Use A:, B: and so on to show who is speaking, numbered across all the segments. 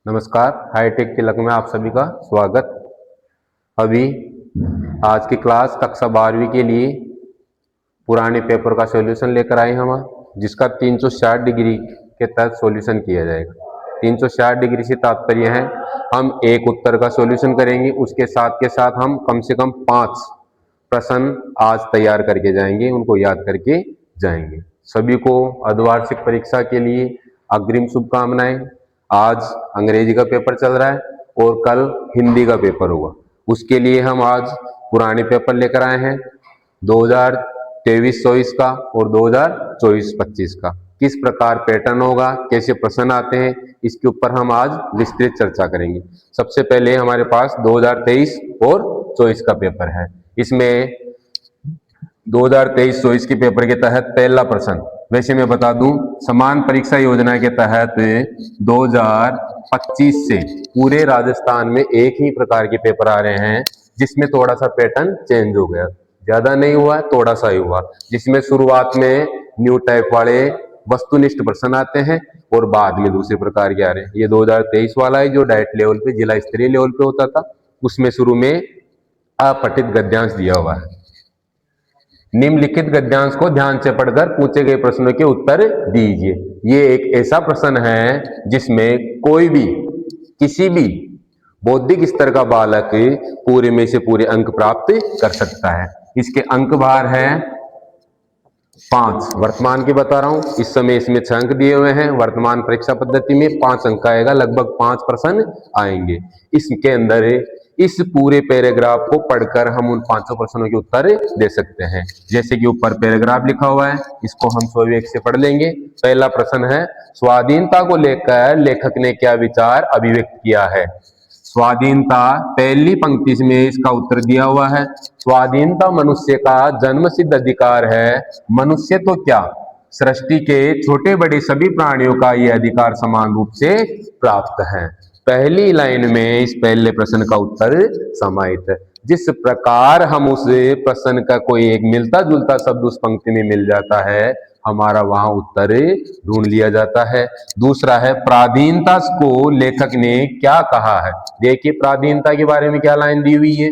A: नमस्कार, हाईटेक तिलक में आप सभी का स्वागत। अभी आज की क्लास कक्षा 12वीं के लिए पुराने पेपर का सॉल्यूशन लेकर आए हम, जिसका 360 डिग्री के तहत सॉल्यूशन किया जाएगा। 360 डिग्री से तात्पर्य है हम एक उत्तर का सॉल्यूशन करेंगे, उसके साथ के साथ हम कम से कम 5 प्रश्न आज तैयार करके जाएंगे, उनको याद करके जाएंगे। सभी को अर्धवार्षिक परीक्षा के लिए अग्रिम शुभकामनाएं। आज अंग्रेजी का पेपर चल रहा है और कल हिंदी का पेपर होगा, उसके लिए हम आज पुराने पेपर लेकर आए हैं 2023-24 का और 2024-25 का। किस प्रकार पैटर्न होगा, कैसे प्रश्न आते हैं, इसके ऊपर हम आज विस्तृत चर्चा करेंगे। सबसे पहले हमारे पास 2023 और 24 का पेपर है। इसमें 2023-24 के पेपर के तहत पहला प्रश्न, वैसे मैं बता दूं, समान परीक्षा योजना के तहत 2025 से पूरे राजस्थान में एक ही प्रकार के पेपर आ रहे हैं, जिसमें थोड़ा सा पैटर्न चेंज हो गया, ज्यादा नहीं हुआ, थोड़ा सा ही हुआ। जिसमें शुरुआत में न्यू टाइप वाले वस्तुनिष्ठ प्रश्न आते हैं और बाद में दूसरे प्रकार के आ रहे हैं। ये 2023 वाला है जो डाइट लेवल पे, जिला स्तरीय लेवल पे होता था, उसमें शुरू में अपठित गद्यांश दिया हुआ है। निम्नलिखित गद्यांश को ध्यान से पढ़कर पूछे गए प्रश्नों के उत्तर दीजिए। ये एक ऐसा प्रश्न है जिसमें कोई भी, किसी भी बौद्धिक स्तर का बालक पूरे में से पूरे अंक प्राप्त कर सकता है। इसके अंक भार है 5। वर्तमान की बता रहा हूं, इस समय इसमें 6 अंक दिए हुए हैं। वर्तमान परीक्षा पद्धति में 5 अंक आएगा, लगभग 5 प्रश्न आएंगे। इसके अंदर इस पूरे पैराग्राफ को पढ़कर हम उन 500 प्रश्नों के उत्तर दे सकते हैं। जैसे कि ऊपर पैराग्राफ लिखा हुआ है, इसको हम स्वविवेक से पढ़ लेंगे। पहला प्रश्न है, स्वाधीनता को लेकर लेखक ने क्या विचार अभिव्यक्त किया है। स्वाधीनता, पहली पंक्ति में इसका उत्तर दिया हुआ है। स्वाधीनता मनुष्य का जन्मसिद्ध अधिकार है। मनुष्य तो क्या, सृष्टि के छोटे बड़े सभी प्राणियों का यह अधिकार समान रूप से प्राप्त है। पहली लाइन में इस पहले प्रश्न का उत्तर समाहित है। जिस प्रकार हम उस प्रश्न का कोई एक मिलता जुलता शब्द उस पंक्ति में मिल जाता है, हमारा वहां उत्तर ढूंढ लिया जाता है। दूसरा है, प्राधीनता को लेखक ने क्या कहा है। देखिए प्राधीनता के बारे में क्या लाइन दी हुई है।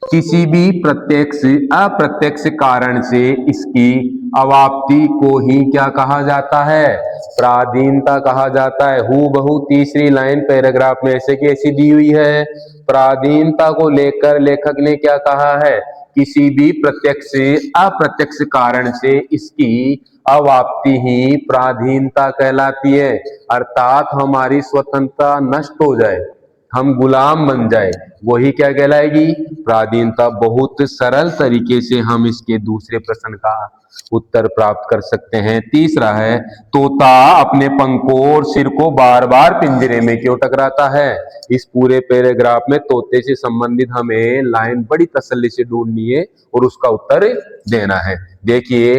A: किसी भी प्रत्यक्ष अप्रत्यक्ष कारण से इसकी अवाप्ति को ही क्या कहा जाता है, प्राधीनता कहा जाता है। हूबहू तीसरी लाइन पैराग्राफ में ऐसे की ऐसी दी हुई है। प्राधीनता को लेकर लेखक ने क्या कहा है, किसी भी प्रत्यक्ष अप्रत्यक्ष कारण से इसकी अवाप्ति ही प्राधीनता कहलाती है। अर्थात हमारी स्वतंत्रता नष्ट हो जाए, हम गुलाम बन जाए, वही क्या कहलाएगी, प्राधीनता। बहुत सरल तरीके से हम इसके दूसरे प्रश्न का उत्तर प्राप्त कर सकते हैं। तीसरा है, तोता अपने पंखों और सिर को बार बार पिंजरे में क्यों टकराता है। इस पूरे पैराग्राफ में तोते से संबंधित हमें लाइन बड़ी तसल्ली से ढूंढनी है और उसका उत्तर देना है। देखिए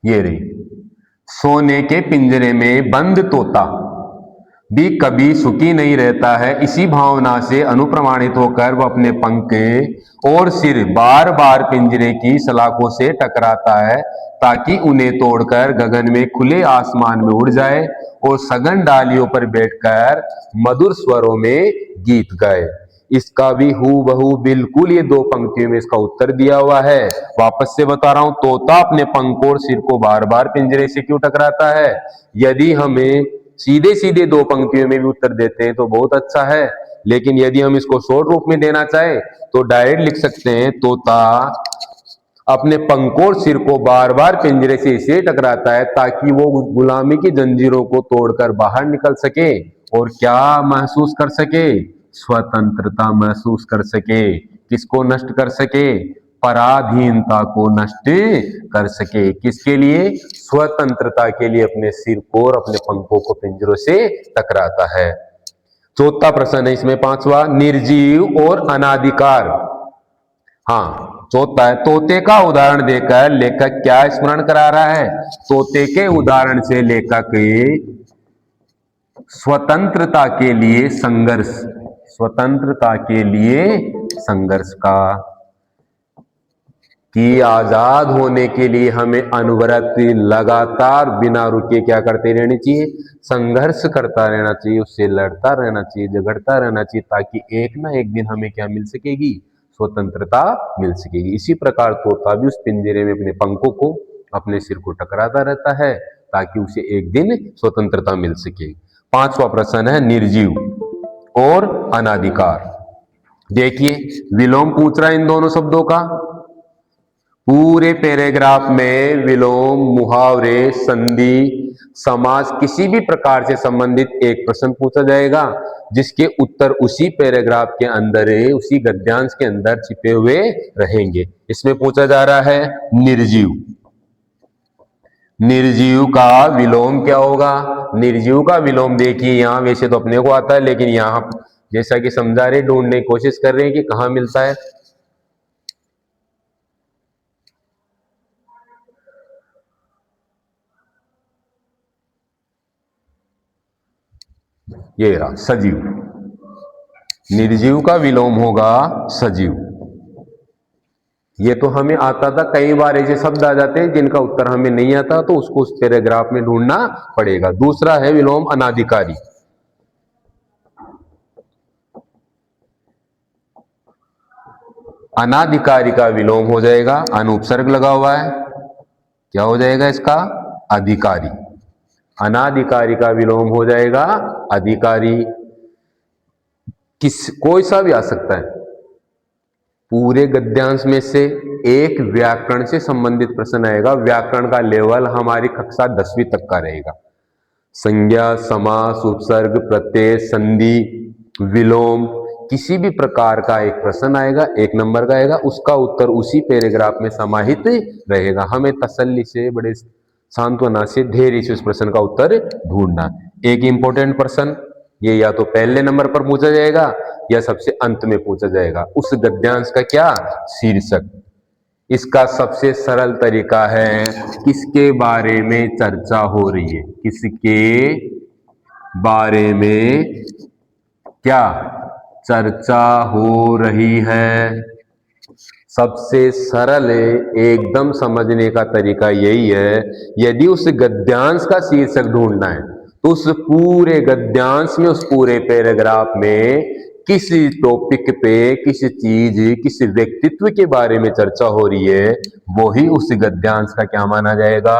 A: ये रही, सोने के पिंजरे में बंद तोता भी कभी सुखी नहीं रहता है। इसी भावना से अनुप्रमाणित होकर वह अपने पंख और सिर बार बार पिंजरे की सलाखों से टकराता है, ताकि उन्हें तोड़कर गगन में खुले आसमान में उड़ जाए और सघन डालियों पर बैठकर मधुर स्वरों में गीत गाए। इसका भी हूबहू बिल्कुल ये 2 पंक्तियों में इसका उत्तर दिया हुआ है। वापस से बता रहा हूं, तोता अपने पंख और सिर को बार बार पिंजरे से क्यों टकराता है। यदि हमें सीधे सीधे 2 पंक्तियों में भी उत्तर देते हैं तो बहुत अच्छा है, लेकिन यदि हम इसको शॉर्ट रूप में देना चाहें तो डायरेक्ट लिख सकते हैं, तोता अपने पंख और सिर को बार बार पिंजरे से इसलिए टकराता है ताकि वो गुलामी की जंजीरों को तोड़कर बाहर निकल सके और क्या महसूस कर सके, स्वतंत्रता महसूस कर सके। किसको नष्ट कर सके, पराधीनता को नष्ट कर सके। किसके लिए, स्वतंत्रता के लिए अपने सिर को और अपने पंखों को पिंजरों से टकराता है। चौथा प्रश्न है इसमें 5वां, निर्जीव और अनादिकार। हाँ, चौथा है, तोते का उदाहरण देकर लेखक क्या स्मरण करा रहा है। तोते के उदाहरण से लेखक स्वतंत्रता के लिए संघर्ष, स्वतंत्रता के लिए संघर्ष का कि आजाद होने के लिए हमें अनवरत लगातार बिना रुके क्या करते रहने चाहिए, संघर्ष करता रहना चाहिए, उससे लड़ता रहना चाहिए, झगड़ता रहना चाहिए, ताकि एक ना एक दिन हमें क्या मिल सकेगी, स्वतंत्रता मिल सकेगी। इसी प्रकार तोता भी उस पिंजरे में अपने पंखों को, अपने सिर को टकराता रहता है ताकि उसे एक दिन स्वतंत्रता मिल सके। पांचवा प्रश्न है निर्जीव और अनादिकार। देखिए विलोम पूछ रहा है इन दोनों शब्दों का। पूरे पैराग्राफ में विलोम, मुहावरे, संधि, समास किसी भी प्रकार से संबंधित एक प्रश्न पूछा जाएगा, जिसके उत्तर उसी पैराग्राफ के अंदर, उसी गद्यांश के अंदर छिपे हुए रहेंगे। इसमें पूछा जा रहा है निर्जीव। निर्जीव का विलोम क्या होगा? निर्जीव का विलोम देखिए, यहां वैसे तो अपने को आता है, लेकिन यहां जैसा कि समझा रहे, ढूंढने की कोशिश कर रहे हैं कि कहां मिलता है। ये रहा सजीव। निर्जीव का विलोम होगा सजीव। ये तो हमें आता था, कई बार ऐसे शब्द आ जाते हैं जिनका उत्तर हमें नहीं आता, तो उसको उस पैराग्राफ में ढूंढना पड़ेगा। दूसरा है विलोम अनाधिकारी। अनाधिकारी का विलोम हो जाएगा, अनुपसर्ग लगा हुआ है, क्या हो जाएगा इसका? अधिकारी। अनाधिकारी का विलोम हो जाएगा अधिकारी। कोई सा भी आ सकता है। पूरे गद्यांश में से एक व्याकरण से संबंधित प्रश्न आएगा। व्याकरण का लेवल हमारी कक्षा 10वीं तक का रहेगा। संज्ञा, समास, उपसर्ग, प्रत्यय, संधि, विलोम, किसी भी प्रकार का एक प्रश्न आएगा, एक नंबर का आएगा, उसका उत्तर उसी पैराग्राफ में समाहित रहेगा। हमें तसल्ली से, बड़े सांत्वना से, धैर्य से उस प्रश्न का उत्तर ढूंढना। एक इंपॉर्टेंट प्रश्न ये या तो पहले नंबर पर पूछा जाएगा या सबसे अंत में पूछा जाएगा। उस गद्यांश का क्या शीर्षक। इसका सबसे सरल तरीका है, किसके बारे में चर्चा हो रही है, किसके बारे में क्या चर्चा हो रही है। सबसे सरल एकदम समझने का तरीका यही है। यदि उस गद्यांश का शीर्षक ढूंढना है तो उस पूरे गद्यांश में, उस पूरे पैराग्राफ में किस टॉपिक पे, किस चीज, किस व्यक्तित्व के बारे में चर्चा हो रही है, वो ही उस गद्यांश का क्या माना जाएगा,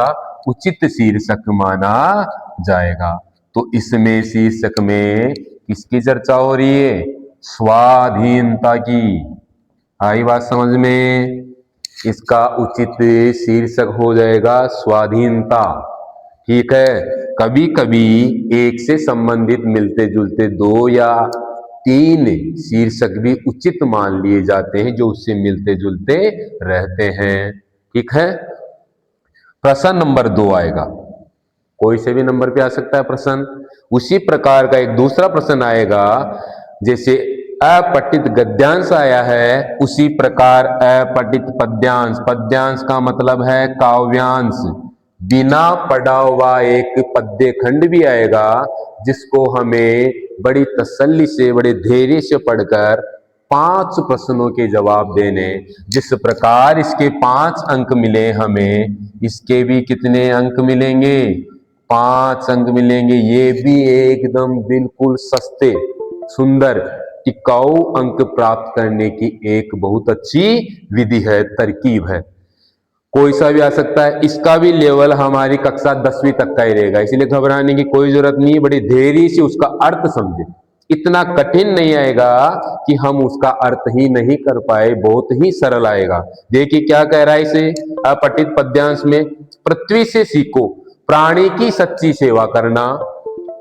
A: उचित शीर्षक माना जाएगा। तो इसमें शीर्षक में किसकी चर्चा हो रही है? स्वाधीनता की। आई बात समझ में? इसका उचित शीर्षक हो जाएगा स्वाधीनता। ठीक है। कभी कभी एक से संबंधित मिलते जुलते 2 या 3 शीर्षक भी उचित मान लिए जाते हैं जो उससे मिलते जुलते रहते हैं। ठीक है। प्रश्न नंबर 2 आएगा, कोई से भी नंबर पे आ सकता है प्रश्न। उसी प्रकार का एक दूसरा प्रश्न आएगा, जैसे अपठित गद्यांश आया है, उसी प्रकार अपठित पद्यांश। पद्यांश का मतलब है काव्यांश। बिना पढ़ा हुआ एक पद्य खंड भी आएगा, जिसको हमें बड़ी तसल्ली से, बड़े धैर्य से पढ़कर 5 प्रश्नों के जवाब देने। जिस प्रकार इसके 5 अंक मिले हमें, इसके भी कितने अंक मिलेंगे? 5 अंक मिलेंगे। ये भी एकदम बिल्कुल सस्ते, सुंदर, टिकाऊ अंक प्राप्त करने की एक बहुत अच्छी विधि है, तरकीब है। कोई सा भी आ सकता है। इसका भी लेवल हमारी कक्षा 10वीं तक का ही रहेगा, इसलिए घबराने की कोई जरूरत नहीं है। बड़ी धैर्य से उसका अर्थ समझे। इतना कठिन नहीं आएगा कि हम उसका अर्थ ही नहीं कर पाए, बहुत ही सरल आएगा। देखिए क्या कह रहा है इसे अपठित पद्यांश में। पृथ्वी से सीखो प्राणी की सच्ची सेवा करना,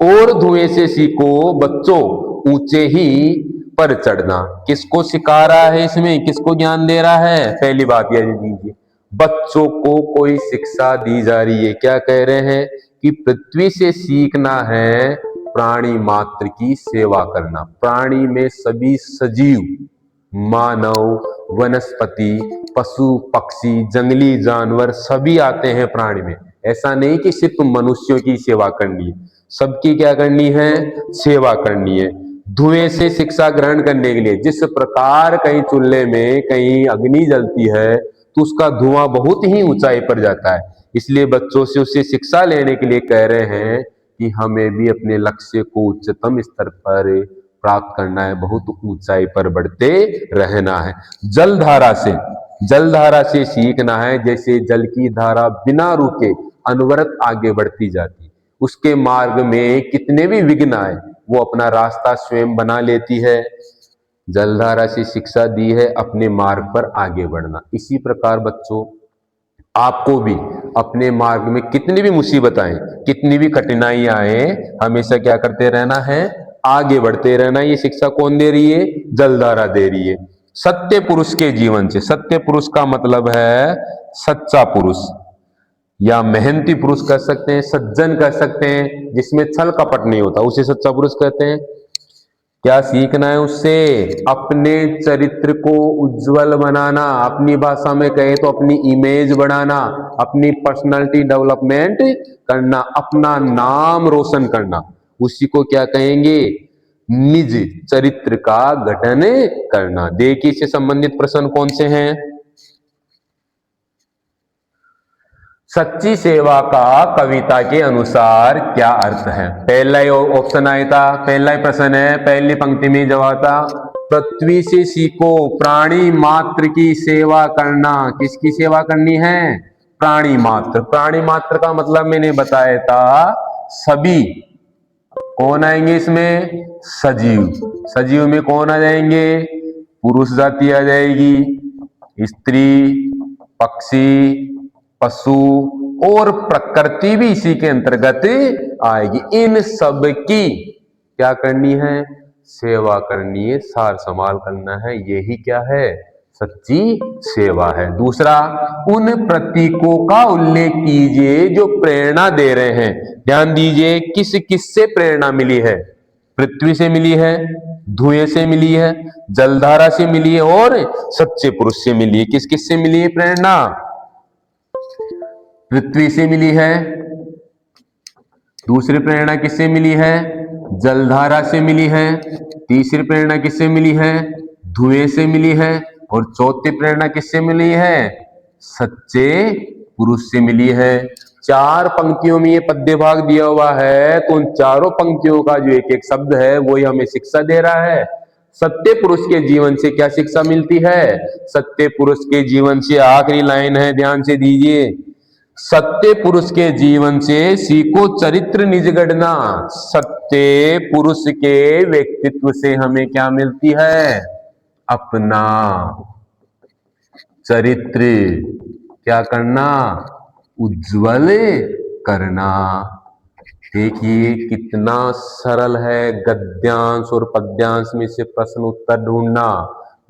A: और धुएं से सीखो बच्चों ऊंचे ही पर चढ़ना। किसको सिखा रहा है इसमें, किसको ज्ञान दे रहा है? पहली बात यह दीजिए, बच्चों को कोई शिक्षा दी जा रही है। क्या कह रहे हैं कि पृथ्वी से सीखना है प्राणी मात्र की सेवा करना। प्राणी में सभी सजीव, मानव, वनस्पति, पशु, पक्षी, जंगली जानवर सभी आते हैं प्राणी में। ऐसा नहीं कि सिर्फ मनुष्यों की सेवा करनी है, सबकी क्या करनी है? सेवा करनी है। धुएं से शिक्षा ग्रहण करने के लिए, जिस प्रकार कहीं चूल्हे में कहीं अग्नि जलती है, तो उसका धुआं बहुत ही ऊंचाई पर जाता है। इसलिए बच्चों से उससे शिक्षा लेने के लिए कह रहे हैं कि हमें भी अपने लक्ष्य को उच्चतम स्तर पर प्राप्त करना है, बहुत ऊंचाई पर बढ़ते रहना है। जलधारा से सीखना है, जैसे जल की धारा बिना रुके अनवरत आगे बढ़ती जाती, उसके मार्ग में कितने भी विघ्न आए वो अपना रास्ता स्वयं बना लेती है। जलधारा से शिक्षा दी है अपने मार्ग पर आगे बढ़ना। इसी प्रकार बच्चों आपको भी अपने मार्ग में कितनी भी मुसीबत आए, कितनी भी कठिनाइयां आए, हमेशा क्या करते रहना है, आगे बढ़ते रहना। ये शिक्षा कौन दे रही है? जलधारा दे रही है। सत्य पुरुष के जीवन से, सत्य पुरुष का मतलब है सच्चा पुरुष या मेहनती पुरुष कह सकते हैं, सज्जन कह सकते हैं, जिसमें छल कपट नहीं होता, उसे सच्चा पुरुष कहते हैं। क्या सीखना है उससे? अपने चरित्र को उज्जवल बनाना, अपनी भाषा में कहे तो अपनी इमेज बढ़ाना, अपनी पर्सनालिटी डेवलपमेंट करना, अपना नाम रोशन करना, उसी को क्या कहेंगे? निज चरित्र का गठन करना। देखिए इससे संबंधित प्रश्न कौन से हैं? सच्ची सेवा का कविता के अनुसार क्या अर्थ है? पहला ही ऑप्शन आया था, पहला ही प्रश्न है, पहली पंक्ति में जवाब था, पृथ्वी से सीखो प्राणी मात्र की सेवा करना। किसकी सेवा करनी है? प्राणी मात्र। प्राणी मात्र का मतलब मैंने बताया था, सभी। कौन आएंगे इसमें? सजीव। सजीव में कौन आ जाएंगे? पुरुष जाति आ जाएगी, स्त्री, पक्षी, पशु और प्रकृति भी इसी के अंतर्गत आएगी। इन सब की क्या करनी है? सेवा करनी है, सार संभाल करना है। यही क्या है? सच्ची सेवा है। दूसरा, उन प्रतीकों का उल्लेख कीजिए जो प्रेरणा दे रहे हैं। ध्यान दीजिए, किस किस से प्रेरणा मिली है? पृथ्वी से मिली है, धुएं से मिली है, जलधारा से मिली है और सच्चे पुरुष से मिली है। किस किस से मिली है प्रेरणा? पृथ्वी से मिली है। दूसरी प्रेरणा किससे मिली है? जलधारा से मिली है। तीसरी प्रेरणा किससे मिली है? धुएं से मिली है। और चौथी प्रेरणा किससे मिली है? सच्चे पुरुष से मिली है। चार पंक्तियों में ये पद्य भाग दिया हुआ है, तो उन चारों पंक्तियों का जो एक एक शब्द है वो ही हमें शिक्षा दे रहा है। सत्य पुरुष के जीवन से क्या शिक्षा मिलती है? सत्य पुरुष के जीवन से आखिरी लाइन है, ध्यान से दीजिए, सत्य पुरुष के जीवन से सीखो चरित्र निज गढ़ना। सत्य पुरुष के व्यक्तित्व से हमें क्या मिलती है? अपना चरित्र क्या करना? उज्जवल करना। देखिए कितना सरल है गद्यांश और पद्यांश में से प्रश्न उत्तर ढूंढना।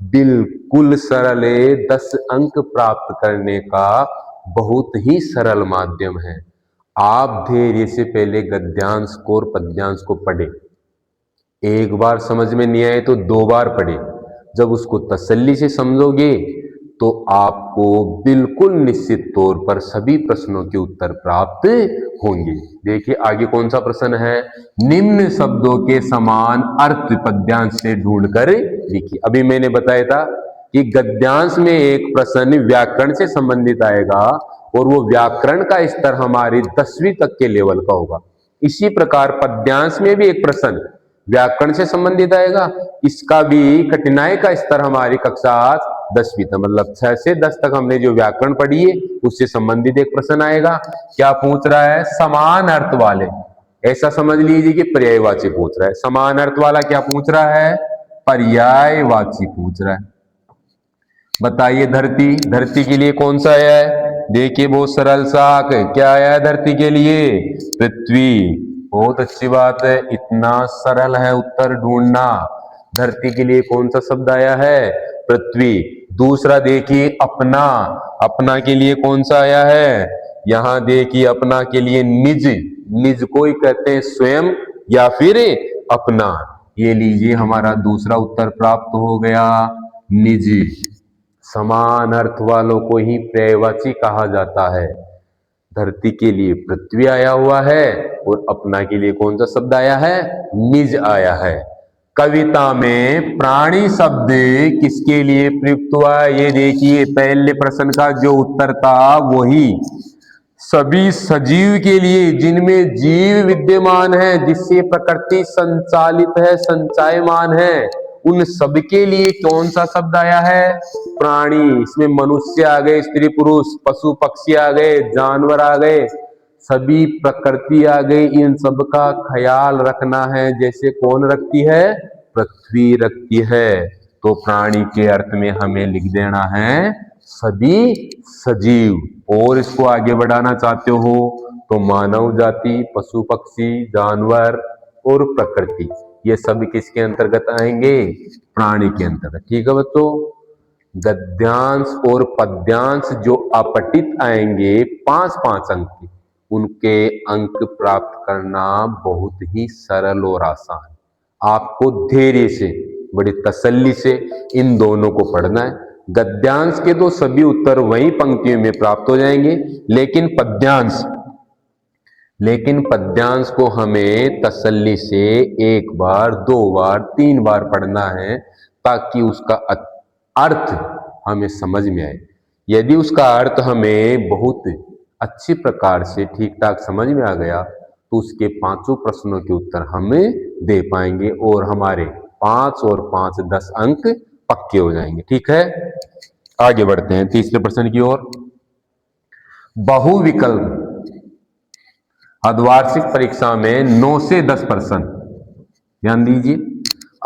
A: बिल्कुल सरल है, 10 अंक प्राप्त करने का बहुत ही सरल माध्यम है। आप धैर्य से पहले गद्यांश को और पद्यांश को पढ़े, एक बार समझ में नहीं आए तो 2 बार पढ़े। जब उसको तसल्ली से समझोगे तो आपको बिल्कुल निश्चित तौर पर सभी प्रश्नों के उत्तर प्राप्त होंगे। देखिए आगे कौन सा प्रश्न है? निम्न शब्दों के समान अर्थ पद्यांश से ढूंढकर लिखिए। अभी मैंने बताया था कि गद्यांश में एक प्रश्न व्याकरण से संबंधित आएगा और वो व्याकरण का स्तर हमारी 10वीं तक के लेवल का होगा। इसी प्रकार पद्यांश में भी एक प्रश्न व्याकरण से संबंधित आएगा, इसका भी कठिनाई का स्तर हमारी कक्षा 10वीं तक, मतलब 6 से 10 तक हमने जो व्याकरण पढ़ी है उससे संबंधित एक प्रश्न आएगा। क्या पूछ रहा है? समान अर्थ वाले, ऐसा समझ लीजिए कि पर्यायवाची पूछ रहा है। समान अर्थ वाला क्या पूछ रहा है? पर्यायवाची पूछ रहा है। बताइए धरती, धरती के लिए कौन सा आया है? देखिए बहुत सरल सा, क्या आया है धरती के लिए? पृथ्वी। बहुत अच्छी बात है, इतना सरल है उत्तर ढूंढना। धरती के लिए कौन सा शब्द आया है? पृथ्वी। दूसरा देखिए अपना, अपना के लिए कौन सा आया है? यहां देखिए अपना के लिए निज, निज को ही कहते हैं स्वयं या फिर अपना। ये लीजिए हमारा दूसरा उत्तर प्राप्त हो गया, निज। समान अर्थ वालों को ही पर्यायवाची कहा जाता है। धरती के लिए पृथ्वी आया हुआ है और अपना के लिए कौन सा शब्द आया है? निज आया है। कविता में प्राणी शब्द किसके लिए प्रयुक्त हुआ? ये देखिए, पहले प्रश्न का जो उत्तर था वही सभी सजीव के लिए, जिनमें जीव विद्यमान है, जिससे प्रकृति संचालित है, संचायमान है, उन सबके लिए कौन सा शब्द आया है? प्राणी। इसमें मनुष्य आ गए, स्त्री पुरुष, पशु पक्षी आ गए, जानवर आ गए, सभी प्रकृति आ गई। इन सब का ख्याल रखना है, जैसे कौन रखती है? पृथ्वी रखती है। तो प्राणी के अर्थ में हमें लिख देना है सभी सजीव। और इसको आगे बढ़ाना चाहते हो तो मानव जाति, पशु पक्षी, जानवर और प्रकृति, ये सब किसके अंतर्गत आएंगे? प्राणी के अंतर्गत। ठीक है बच्चों। गद्यांश और पद्यांश जो अपठित आएंगे 5-5 अंक के, उनके अंक प्राप्त करना बहुत ही सरल और आसान। आपको धैर्य से, बड़ी तसल्ली से इन दोनों को पढ़ना है। गद्यांश के तो सभी उत्तर वही पंक्तियों में प्राप्त हो जाएंगे, लेकिन पद्यांश को हमें तसल्ली से 1 बार, 2 बार, 3 बार पढ़ना है, ताकि उसका अर्थ हमें समझ में आए। यदि उसका अर्थ हमें बहुत अच्छी प्रकार से ठीक ठाक समझ में आ गया तो उसके 5 प्रश्नों के उत्तर हम दे पाएंगे और हमारे 5 और 5 10 अंक पक्के हो जाएंगे। ठीक है, आगे बढ़ते हैं तीसरे प्रश्न की ओर। बहुविकल्प अर्धवार्षिक परीक्षा में 9 से 10 प्रश्न, ध्यान दीजिए,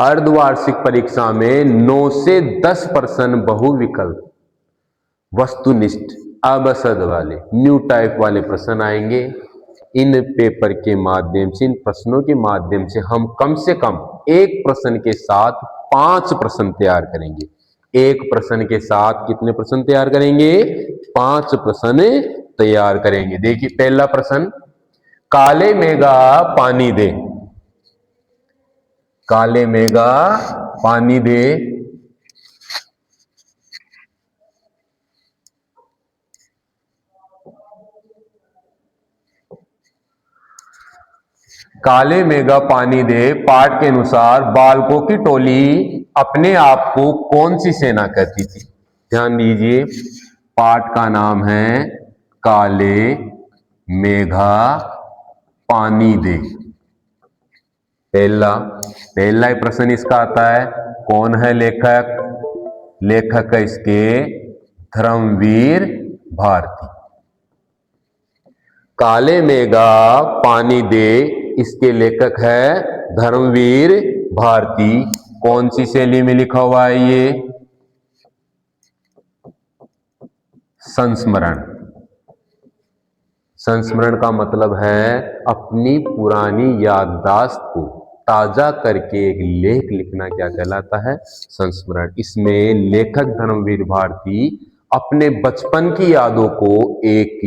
A: अर्धवार्षिक परीक्षा में 9 से 10 प्रश्न बहुविकल्प वस्तुनिष्ठ अवसद वाले न्यू टाइप वाले प्रश्न आएंगे। इन पेपर के माध्यम से, इन प्रश्नों के माध्यम से हम कम से कम एक प्रश्न के साथ 5 प्रश्न तैयार करेंगे। एक प्रश्न के साथ कितने प्रश्न तैयार करेंगे? 5 प्रश्न तैयार करेंगे। देखिए पहला प्रश्न, काले मेघा पानी दे। काले मेघा पानी दे। काले मेघा पानी दे पाठ के अनुसार बालकों की टोली अपने आप को कौन सी सेना कहती थी? ध्यान दीजिए, पाठ का नाम है काले मेघा पानी दे। पहला प्रश्न इसका आता है, कौन है लेखक? लेखक है इसके धर्मवीर भारती। काले मेघा पानी दे, इसके लेखक है धर्मवीर भारती। कौन सी शैली में लिखा हुआ है ये? संस्मरण। संस्मरण का मतलब है अपनी पुरानी याददाश्त को ताजा करके एक लेख लिखना क्या कहलाता है? संस्मरण। इसमें लेखक धर्मवीर भारती अपने बचपन की यादों को एक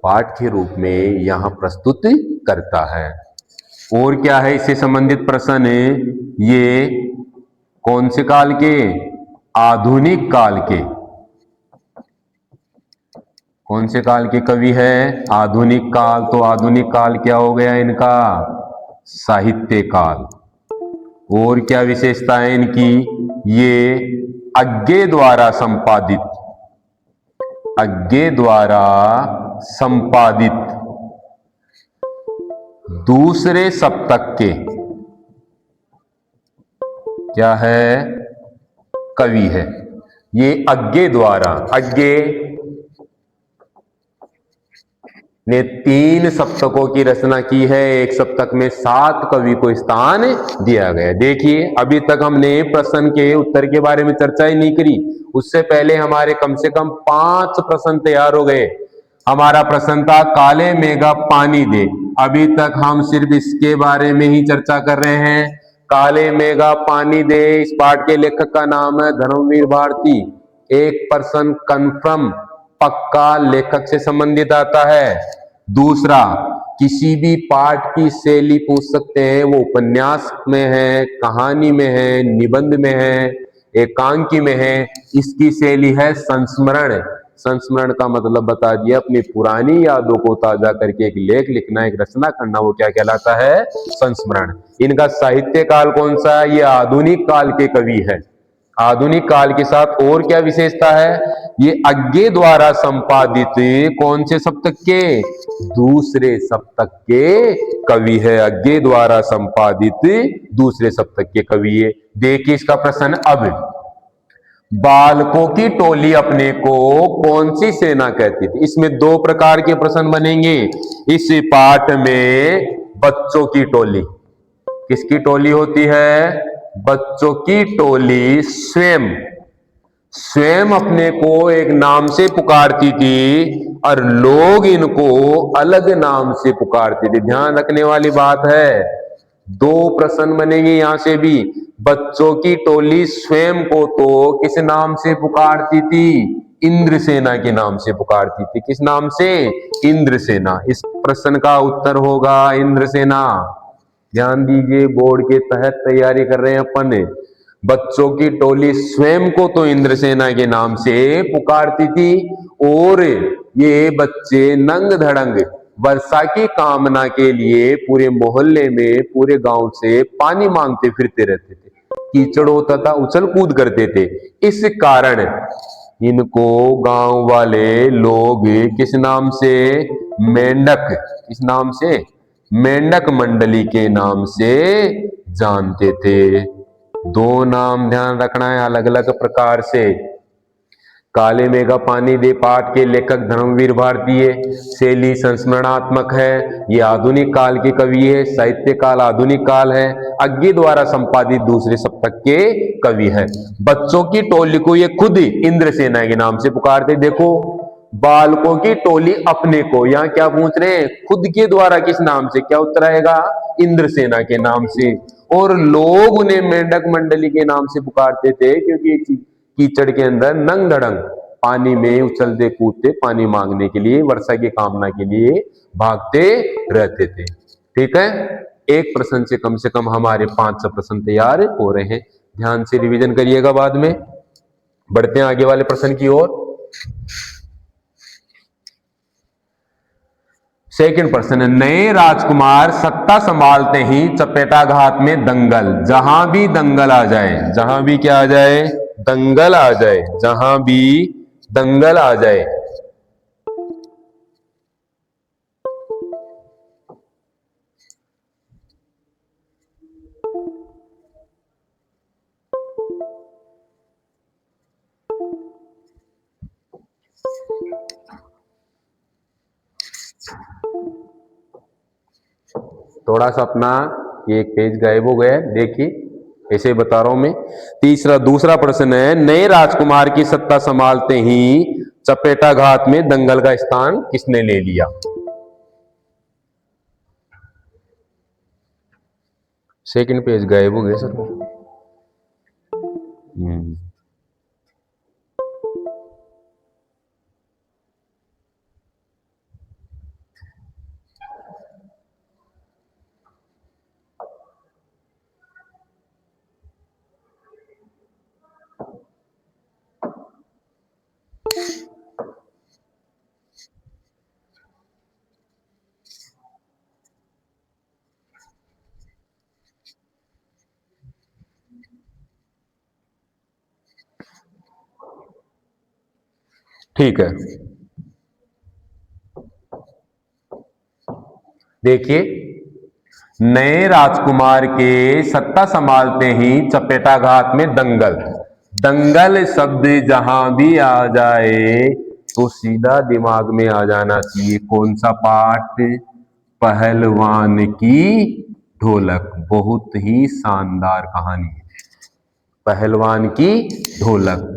A: पाठ के रूप में यहां प्रस्तुत करता है। और क्या है इससे संबंधित प्रश्न? ये कौन से काल के? आधुनिक काल के। कौन से काल के कवि है? आधुनिक काल। तो आधुनिक काल क्या हो गया इनका? साहित्य काल। और क्या विशेषता है इनकी? ये अज्ञे द्वारा संपादित दूसरे सप्तक के क्या है? कवि है। ये अज्ञे ने 3 सप्तकों की रचना की है। एक सप्तक में 7 कवि को स्थान दिया गया। देखिए अभी तक हमने प्रश्न के उत्तर के बारे में चर्चा ही नहीं करी। उससे पहले हमारे कम से कम 5 प्रश्न तैयार हो गए। हमारा प्रश्न था काले मेघा पानी दे। अभी तक हम सिर्फ इसके बारे में ही चर्चा कर रहे हैं। काले मेघा पानी दे, इस पाठ के लेखक का नाम है धर्मवीर भारती। एक प्रश्न कंफर्म पक्का लेखक से संबंधित आता है। दूसरा, किसी भी पाठ की शैली पूछ सकते हैं, वो उपन्यास में है, कहानी में है, निबंध में है, एकांकी में है। इसकी शैली है संस्मरण। संस्मरण का मतलब बता दिया, अपनी पुरानी यादों को ताजा करके एक लेख लिखना, एक रचना करना, वो क्या कहलाता है? संस्मरण। इनका साहित्य काल कौन सा है? ये आधुनिक काल के कवि है। आधुनिक काल के साथ और क्या विशेषता है? ये अज्ञे द्वारा संपादित कौन से सप्तक के? दूसरे सप्तक के कवि है। अज्ञे द्वारा संपादित दूसरे सप्तक के कवि है। देखिए इसका प्रश्न अब, बालकों की टोली अपने को कौन सी सेना कहती थी? इसमें दो प्रकार के प्रश्न बनेंगे इस पाठ में। बच्चों की टोली, किसकी टोली होती है? बच्चों की टोली स्वयं स्वयं अपने को एक नाम से पुकारती थी और लोग इनको अलग नाम से पुकारते थे। ध्यान रखने वाली बात है। दो प्रश्न बनेंगे यहां से भी। बच्चों की टोली स्वयं को तो किस नाम से पुकारती थी? इंद्रसेना के नाम से पुकारती थी। किस नाम से? इंद्रसेना। इस प्रश्न का उत्तर होगा इंद्रसेना। ध्यान दीजिए, बोर्ड के तहत तैयारी कर रहे हैं अपन। बच्चों की टोली स्वयं को तो इंद्रसेना के नाम से पुकारती थी और ये बच्चे नंग धड़ंग वर्षा की कामना के लिए पूरे मोहल्ले में, पूरे गांव से पानी मांगते फिरते रहते थे। कीचड़ होता था, उछल कूद करते थे। इस कारण इनको गांव वाले लोग किस नाम से? मेंढक। किस नाम से? मेंढक मंडली के नाम से जानते थे। दो नाम ध्यान रखना है अलग अलग प्रकार से। काले मेघा पानी दे पाठ के लेखक धर्मवीर भारतीय, शैली संस्मरणात्मक है। ये आधुनिक काल के कवि है। साहित्य काल आधुनिक काल है। अज्ञे द्वारा संपादित दूसरे सप्तक के कवि है। बच्चों की टोली को ये खुद इंद्रसेना के नाम से पुकारते। देखो, बालकों की टोली अपने को, यहां क्या पूछ रहे हैं? खुद के द्वारा किस नाम से? क्या उत्तर आएगा? इंद्रसेना के नाम से। और लोग उन्हें मेंढक मंडली के नाम से पुकारते थे क्योंकि कीचड़ के अंदर नंग धड़ंग पानी में उछलते कूदते पानी मांगने के लिए, वर्षा की कामना के लिए भागते रहते थे। ठीक है, एक प्रश्न से कम हमारे 500 प्रश्न तैयार हो रहे हैं। ध्यान से रिवीजन करिएगा। बाद में बढ़ते हैं आगे वाले प्रश्न की ओर। सेकंड प्रश्न है, नए राजकुमार सत्ता संभालते ही चपेटाघात में दंगल। जहां भी दंगल आ जाए, जहां भी क्या आ जाए? दंगल आ जाए। जहां भी दंगल आ जाए, थोड़ा सा अपना ये एक पेज गायब हो गया है, देखिए ऐसे बता रहा हूं मैं। दूसरा प्रश्न है, नए राजकुमार की सत्ता संभालते ही चपेटाघात में दंगल का स्थान किसने ले लिया? सेकंड पेज गायब हो गया सर। ठीक है, देखिए, नए राजकुमार के सत्ता संभालते ही चपेटाघात में दंगल। दंगल शब्द जहां भी आ जाए तो सीधा दिमाग में आ जाना चाहिए कौन सा पाठ? पहलवान की ढोलक। बहुत ही शानदार कहानी है पहलवान की ढोलक।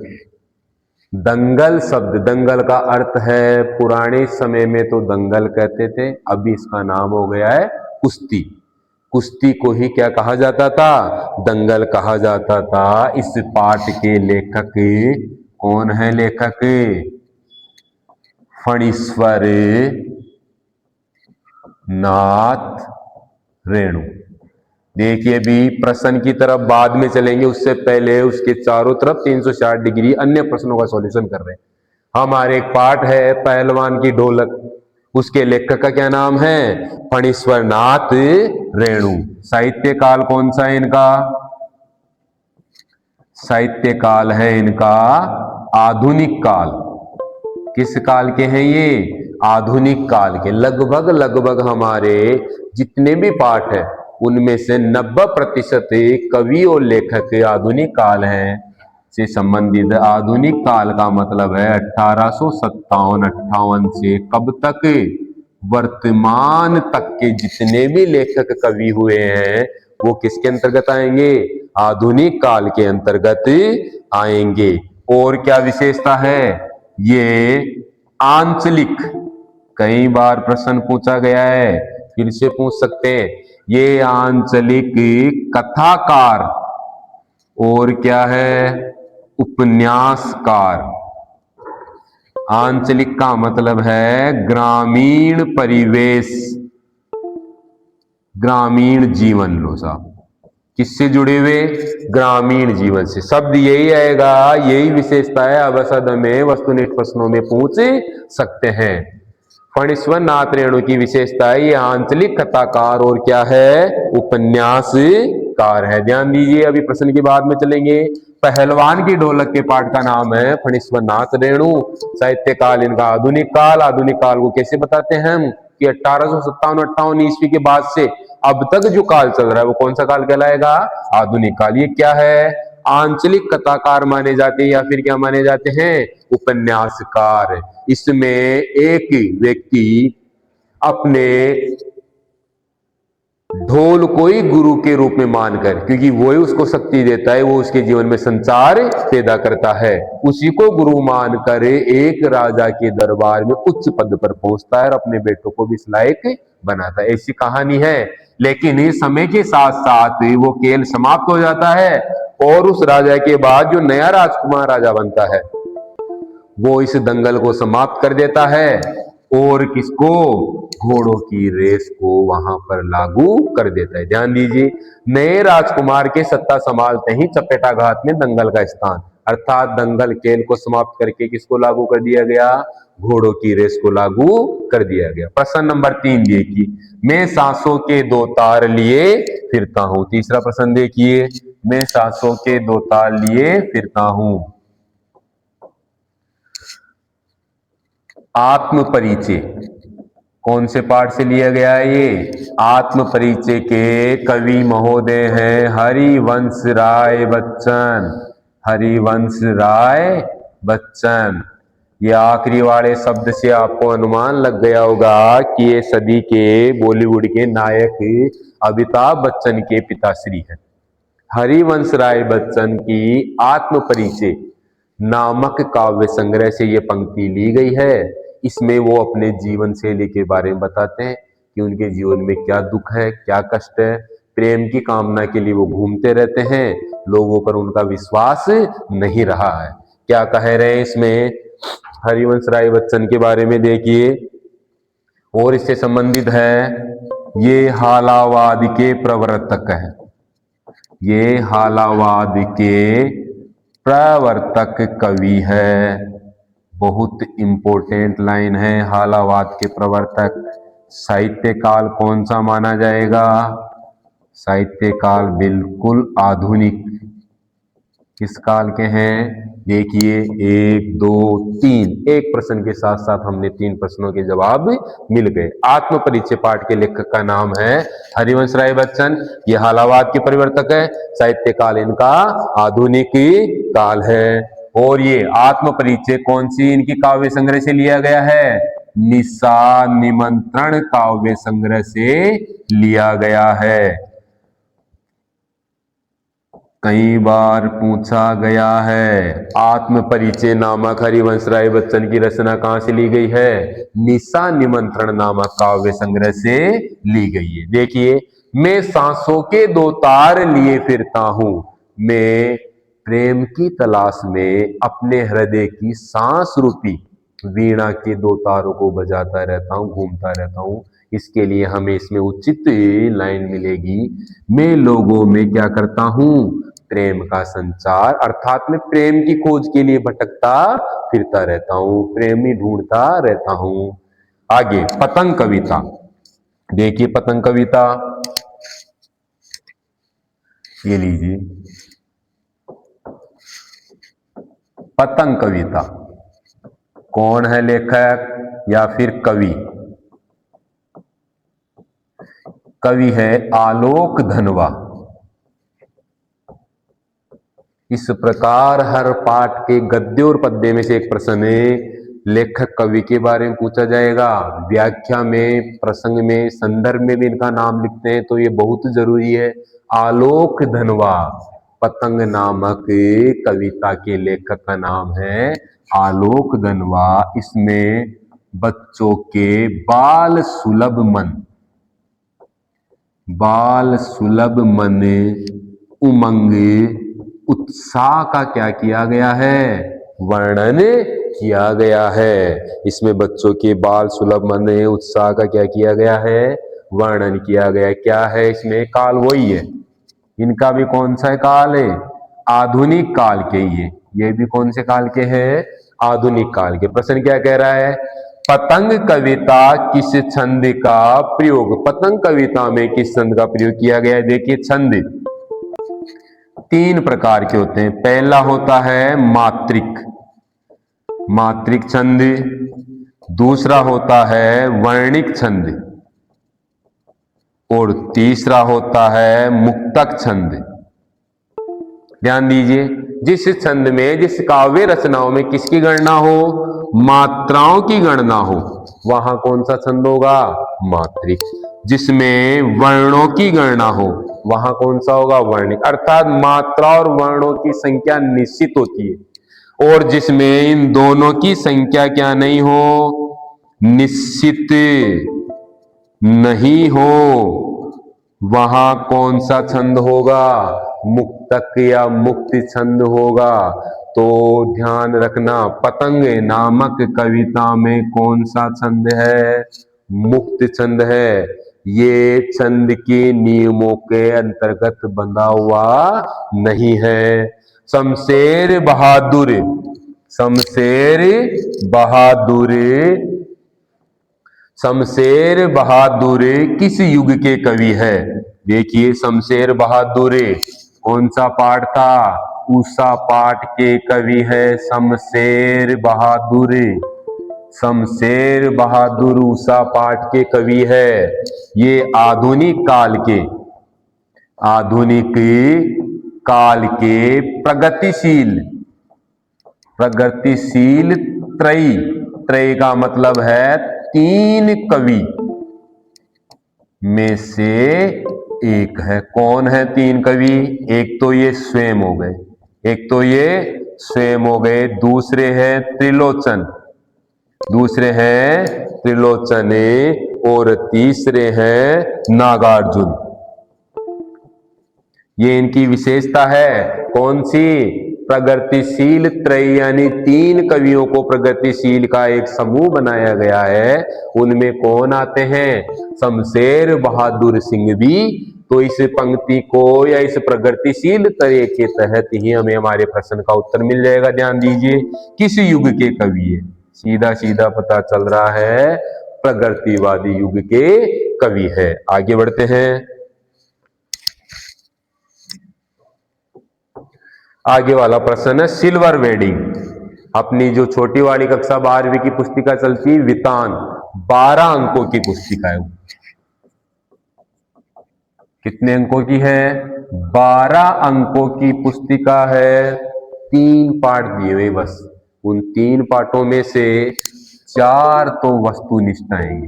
A: दंगल शब्द, दंगल का अर्थ है, पुराने समय में तो दंगल कहते थे, अभी इसका नाम हो गया है कुश्ती। कुश्ती को ही क्या कहा जाता था? दंगल कहा जाता था। इस पाठ के लेखक कौन है? लेखक फणीश्वर नाथ रेणु। देखिए, भी प्रश्न की तरफ बाद में चलेंगे, उससे पहले उसके चारों तरफ 360 डिग्री अन्य प्रश्नों का सॉल्यूशन कर रहे हैं। हमारे एक पाठ है पहलवान की ढोलक, उसके लेखक का क्या नाम है? फणीश्वर नाथ रेणु। साहित्य काल कौन सा है इनका? साहित्य काल है इनका आधुनिक काल। किस काल के हैं ये? आधुनिक काल के। लगभग लगभग हमारे जितने भी पाठ है उनमें से 90% कवि और लेखक आधुनिक काल हैं से संबंधित। आधुनिक काल का मतलब है 1857-58 से कब तक? वर्तमान तक के जितने भी लेखक कवि हुए हैं वो किसके अंतर्गत आएंगे? आधुनिक काल के अंतर्गत आएंगे। और क्या विशेषता है? ये आंचलिक, कई बार प्रश्न पूछा गया है, फिर से पूछ सकते हैं। ये आंचलिक कथाकार और क्या है? उपन्यासकार। आंचलिक का मतलब है ग्रामीण परिवेश, ग्रामीण जीवन। लो साहब, किससे जुड़े हुए? ग्रामीण जीवन से। शब्द यही आएगा, यही विशेषता है। अवसद में वस्तुनिष्ठ प्रश्नों में पूछ सकते हैं। फणीश्वर नाथ रेणु की विशेषता है ये आंचलिक कथाकार और क्या है? उपन्यासकार है। ध्यान दीजिए, अभी प्रश्न के बाद में चलेंगे। पहलवान की ढोलक के पाठ का नाम है फणीश्वर नाथ रेणु। साहित्य काल इनका आधुनिक काल। आधुनिक काल को कैसे बताते हैं हम? कि 1857-58 ईस्वी के बाद से अब तक जो काल चल रहा है वो कौन सा काल कहलाएगा? आधुनिक काल। ये क्या है? आंचलिक कथाकार माने जाते हैं या फिर क्या माने जाते हैं? उपन्यासकार। इसमें एक व्यक्ति अपने ढोल को ही गुरु के रूप में मानकर, क्योंकि वो ही उसको शक्ति देता है, वो उसके जीवन में संचार पैदा करता है, उसी को गुरु मानकर एक राजा के दरबार में उच्च पद पर पहुंचता है और अपने बेटों को भी इस लायक बनाता है। ऐसी कहानी है। लेकिन इस समय के साथ साथ वो खेल समाप्त हो जाता है और उस राजा के बाद जो नया राजकुमार राजा बनता है वो इस दंगल को समाप्त कर देता है और किसको? घोड़ों की रेस को वहां पर लागू कर देता है। ध्यान दीजिए, नए राजकुमार के सत्ता संभालते ही चपेटाघात में दंगल का स्थान, अर्थात दंगल खेल को समाप्त करके किसको लागू कर दिया गया? घोड़ों की रेस को लागू कर दिया गया। प्रश्न नंबर 3 देखिए, मैं सांसों के दो तार लिए फिरता हूं। तीसरा प्रश्न देखिए, मैं सांसों के दो तार लिए फिरता हूं। आत्म परिचय कौन से पाठ से लिया गया है? ये आत्म परिचय के कवि महोदय हैं हरिवंश राय बच्चन। हरिवंश राय बच्चन। ये आखिरी वाले शब्द से आपको अनुमान लग गया होगा कि ये सदी के बॉलीवुड के नायक अमिताभ बच्चन के पिताश्री हैं। हरिवंश राय बच्चन की आत्म परिचय नामक काव्य संग्रह से ये पंक्ति ली गई है। इसमें वो अपने जीवन शैली के बारे में बताते हैं कि उनके जीवन में क्या दुख है, क्या कष्ट है। प्रेम की कामना के लिए वो घूमते रहते हैं, लोगों पर उनका विश्वास नहीं रहा है। क्या कह रहे हैं इसमें? हरिवंश राय बच्चन के बारे में देखिए, और इससे संबंधित है, ये हालावाद के प्रवर्तक है। ये हालावाद के प्रवर्तक कवि है। बहुत इंपॉर्टेंट लाइन है, हालावाद के प्रवर्तक। साहित्य काल कौन सा माना जाएगा? साहित्य काल बिल्कुल आधुनिक। किस काल के हैं? देखिए, 1, 2, 3, एक प्रश्न के साथ साथ हमने 3 प्रश्नों के जवाब मिल गए। आत्म परिचय पाठ के लेखक का नाम है हरिवंश राय बच्चन। ये हालावाद के परिवर्तक है। साहित्य काल इनका आधुनिक काल है। और ये आत्म परिचय कौन सी इनकी काव्य संग्रह से लिया गया है? निशा निमंत्रण काव्य संग्रह से लिया गया है। कई बार पूछा गया है, आत्म परिचय नामक हरिवंश राय बच्चन की रचना कहां से ली गई है? निशा निमंत्रण नामक काव्य संग्रह से ली गई है। देखिए, मैं सांसों के दो तार लिए फिरता हूं। मैं प्रेम की तलाश में अपने हृदय की सांस रूपी वीणा के दो तारों को बजाता रहता हूं, घूमता रहता हूं। इसके लिए हमें इसमें उचित लाइन मिलेगी, मैं लोगों में क्या करता हूं? प्रेम का संचार, अर्थात मैं प्रेम की खोज के लिए भटकता फिरता रहता हूं, प्रेम ही ढूंढता रहता हूं। आगे पतंग कविता देखिए, पतंग कविता ये लीजिए, पतंग कविता कौन है लेखक या फिर कवि? कवि है आलोक धनवा। इस प्रकार हर पाठ के गद्य और पद्य में से एक प्रश्न लेखक कवि के बारे में पूछा जाएगा। व्याख्या में, प्रसंग में, संदर्भ में भी इनका नाम लिखते हैं, तो ये बहुत जरूरी है। आलोक धनवा पतंग नामक कविता के लेखक का नाम है आलोक धनवा। इसमें बच्चों के बाल सुलभ मन उमंग उत्साह का क्या किया गया है? वर्णन किया गया है। इसमें बच्चों के बाल सुलभ मन उत्साह का क्या किया गया है? वर्णन किया गया। क्या है इसमें? काल वही है, इनका भी कौन सा काल है? आधुनिक काल के ये भी कौन से काल के हैं? आधुनिक काल के। प्रश्न क्या कह रहा है? पतंग कविता किस छंद का प्रयोग, पतंग कविता में किस छंद का प्रयोग किया गया है? देखिए, छंद 3 प्रकार के होते हैं। पहला होता है मात्रिक छंद, दूसरा होता है वर्णिक छंद, और तीसरा होता है मुक्तक छंद। ध्यान दीजिए, जिस छंद में, जिस काव्य रचनाओं में किसकी गणना हो? मात्राओं की गणना हो, वहां कौन सा छंद होगा? मात्रिक। जिसमें वर्णों की गणना हो, वहां कौन सा होगा? वर्णिक। अर्थात मात्रा और वर्णों की संख्या निश्चित होती है, और जिसमें इन दोनों की संख्या क्या नहीं हो? निश्चित नहीं हो, वहां कौन सा छंद होगा? मुक्तक या मुक्ति छंद होगा। तो ध्यान रखना, पतंग नामक कविता में कौन सा छंद है? मुक्त छंद है। ये छंद के नियमों के अंतर्गत बंधा हुआ नहीं है। शमशेर बहादुर किस युग के कवि है? देखिए, शमशेर बहादुर कौन सा पाठ था? उषा पाठ के कवि है शमशेर बहादुर उषा पाठ के कवि है। ये आधुनिक काल के प्रगतिशील त्रयी का मतलब है 3 कवि में से एक है। कौन है 3 कवि? एक तो ये स्वयं हो गए, दूसरे हैं त्रिलोचन, और तीसरे हैं नागार्जुन। ये इनकी विशेषता है। कौन सी? प्रगतिशील त्रयी, यानी 3 कवियों को प्रगतिशील का एक समूह बनाया गया है। उनमें कौन आते हैं? शमशेर बहादुर सिंह भी। तो इस पंक्ति को या इस प्रगतिशील तरह के तहत ही हमें हमारे प्रश्न का उत्तर मिल जाएगा। ध्यान दीजिए, किस युग के कवि है? सीधा सीधा पता चल रहा है, प्रगतिवादी युग के कवि है। आगे बढ़ते हैं। आगे वाला प्रश्न है सिल्वर वेडिंग। अपनी जो छोटी वाली कक्षा 12वीं की पुस्तिका चलती है वितान, 12 अंकों की पुस्तिका है। कितने अंकों की है? 12 अंकों की पुस्तिका है। 3 पाठ दिए हुए, बस उन 3 पाठों में से 4 तो वस्तुनिष्ठ आएंगे,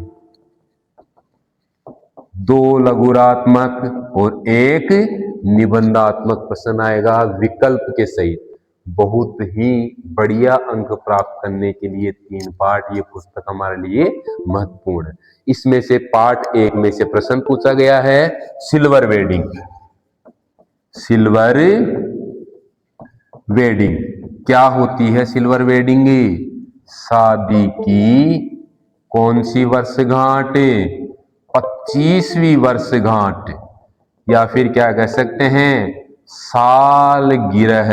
A: 2 लघुरात्मक और 1 निबंधात्मक प्रश्न आएगा विकल्प के सहित। बहुत ही बढ़िया अंक प्राप्त करने के लिए 3 पाठ, ये पुस्तक हमारे लिए महत्वपूर्ण है। इसमें से पाठ 1 में से प्रश्न पूछा गया है सिल्वर वेडिंग क्या होती है? सिल्वर वेडिंग शादी की कौन सी वर्षगांठ? 25वीं वर्षगांठ, या फिर क्या कह सकते हैं सालगिरह,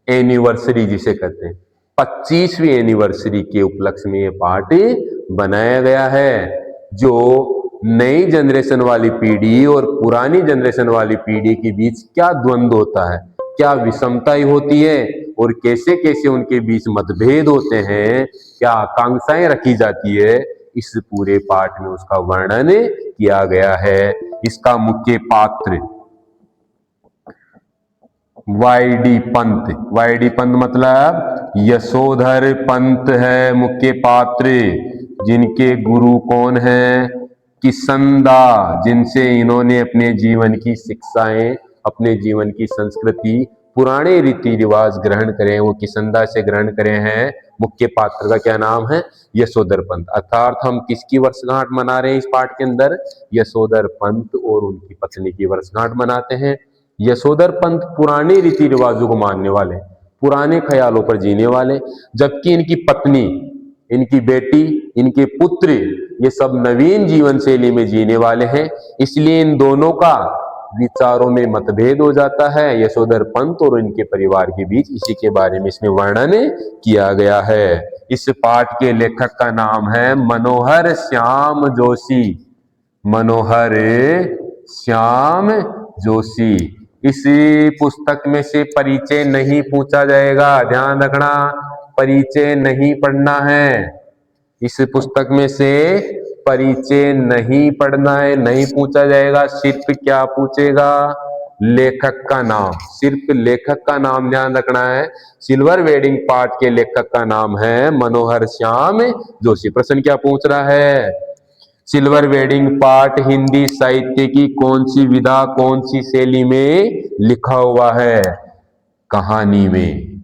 A: एनिवर्सरी जिसे कहते हैं, 25वीं एनिवर्सरी के उपलक्ष्य में ये पाठ बनाया गया है। जो नई जनरेशन वाली पीढ़ी और पुरानी जनरेशन वाली पीढ़ी के बीच क्या द्वंद्व होता है, क्या विषमताएं होती है और कैसे कैसे उनके बीच मतभेद होते हैं, क्या आकांक्षाएं रखी जाती है, इस पूरे पाठ में उसका वर्णन किया गया है। इसका मुख्य पात्र वाईडी पंत, वाईडी पंत मतलब यशोधर पंत है मुख्य पात्र, जिनके गुरु कौन है, किसंदा, जिनसे इन्होंने अपने जीवन की शिक्षाएं, अपने जीवन की संस्कृति, पुराने रीति रिवाज ग्रहण करे, वो किसंदा से ग्रहण करे हैं। मुख्य पात्र का क्या नाम है, यशोधर पंत। अर्थात हम किसकी वर्षगांठ मना रहे हैं इस पाठ के अंदर, यशोधर पंत और उनकी पत्नी की वर्षगांठ मनाते हैं। यशोधर पंत पुराने रीति रिवाजों को मानने वाले, पुराने ख्यालों पर जीने वाले, जबकि इनकी पत्नी, इनकी बेटी, इनके पुत्र ये सब नवीन जीवन शैली में जीने वाले हैं। इसलिए इन दोनों का विचारों में मतभेद हो जाता है यशोधर पंत और इनके परिवार के बीच। इसी के बारे में इसमें वर्णन किया गया है। इस पाठ के लेखक का नाम है मनोहर श्याम जोशी, मनोहर श्याम जोशी। इस पुस्तक में से परिचय नहीं पूछा जाएगा, ध्यान रखना, परिचय नहीं पढ़ना है। इस पुस्तक में से परिचय नहीं पढ़ना है, नहीं पूछा जाएगा। सिर्फ क्या पूछेगा, लेखक का नाम, सिर्फ लेखक का नाम ध्यान रखना है। सिल्वर वेडिंग पाठ के लेखक का नाम है मनोहर श्याम जोशी। प्रश्न क्या पूछ रहा है, सिल्वर वेडिंग पाठ हिंदी साहित्य की कौन सी विधा, कौन सी शैली में लिखा हुआ है, कहानी में।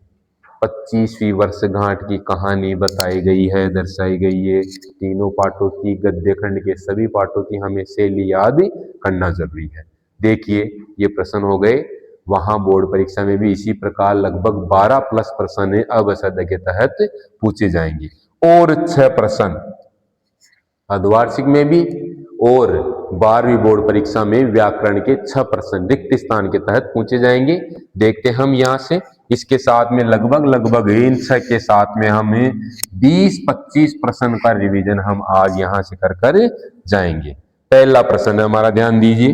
A: 25वीं वर्षगांठ की कहानी बताई गई है, दर्शाई गई है। तीनों पाठों की, गद्य खंड के सभी पाठों की हमें शैली याद करना जरूरी है। देखिए ये प्रश्न हो गए, वहां बोर्ड परीक्षा में भी इसी प्रकार लगभग 12 प्लस प्रश्न अवसाद के तहत पूछे जाएंगे और 6 प्रश्न अर्धवार्षिक में भी और 12वीं बोर्ड परीक्षा में व्याकरण के 6 प्रश्न रिक्त स्थान के तहत पूछे जाएंगे। देखते हम यहां से, इसके साथ में लगभग इन 6 के साथ में हमें 20-25 प्रश्न का रिवीजन हम आज यहां से कर जाएंगे। पहला प्रश्न है हमारा, ध्यान दीजिए,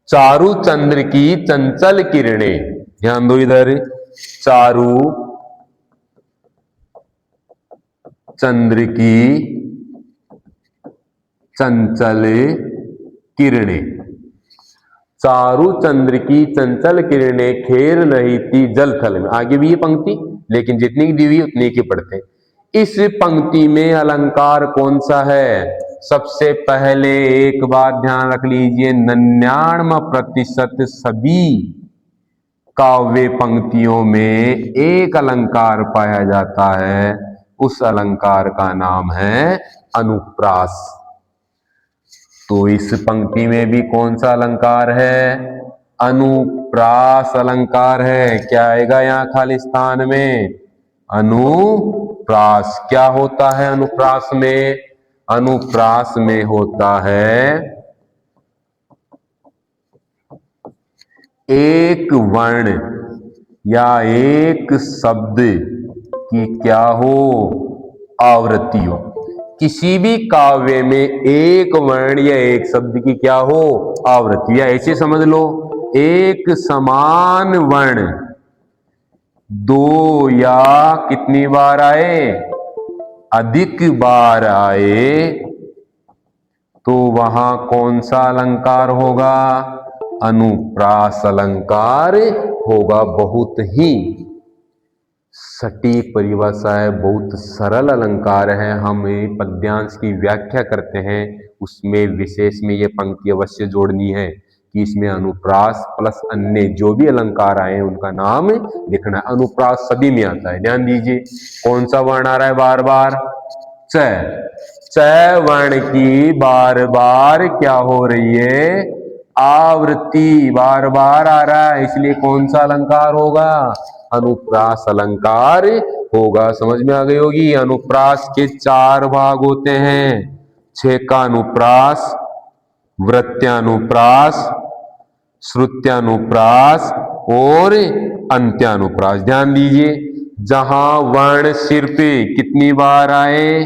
A: चारु चंद्र की चंचल किरणें, ध्यान दो इधर, चारु चंद्र की चंचल किरणें, चारु चंद्र की चंचल किरणें खेल रही थी जल थल में। आगे भी ये पंक्ति, लेकिन जितनी दी हुई उतनी की पढ़ते हैं। इस पंक्ति में अलंकार कौन सा है, सबसे पहले एक बात ध्यान रख लीजिए, 99% सभी काव्य पंक्तियों में एक अलंकार पाया जाता है, उस अलंकार का नाम है अनुप्रास। तो इस पंक्ति में भी कौन सा अलंकार है, अनुप्रास अलंकार है। क्या आएगा यहां खाली स्थान में, अनुप्रास। क्या होता है अनुप्रास में, अनुप्रास में होता है एक वर्ण या एक शब्द की क्या हो, आवृत्ति हो। किसी भी काव्य में एक वर्ण या एक शब्द की क्या हो, आवृत्ति। या ऐसे समझ लो, एक समान वर्ण 2 या कितनी बार आए, अधिक बार आए, तो वहां कौन सा अलंकार होगा, अनुप्रास अलंकार होगा। बहुत ही सटीक परिभाषा है, बहुत सरल अलंकार है। हम पद्यांश की व्याख्या करते हैं, उसमें विशेष में ये पंक्ति अवश्य जोड़नी है कि इसमें अनुप्रास प्लस अन्य जो भी अलंकार आए उनका नाम लिखना है। अनुप्रास सभी में आता है, ध्यान दीजिए। कौन सा वर्ण आ रहा है बार बार, च। च वर्ण की बार बार क्या हो रही है, आवृत्ति, बार बार आ रहा है, इसलिए कौन सा अलंकार होगा, अनुप्रास अलंकार होगा। समझ में आ गई होगी। अनुप्रास के 4 भाग होते हैं, छेकानुप्रास, वृत्त्यानुप्रास, श्रुत्यानुप्रास और अंत्यानुप्रास। ध्यान दीजिए, जहां वर्ण सिर पे कितनी बार आए,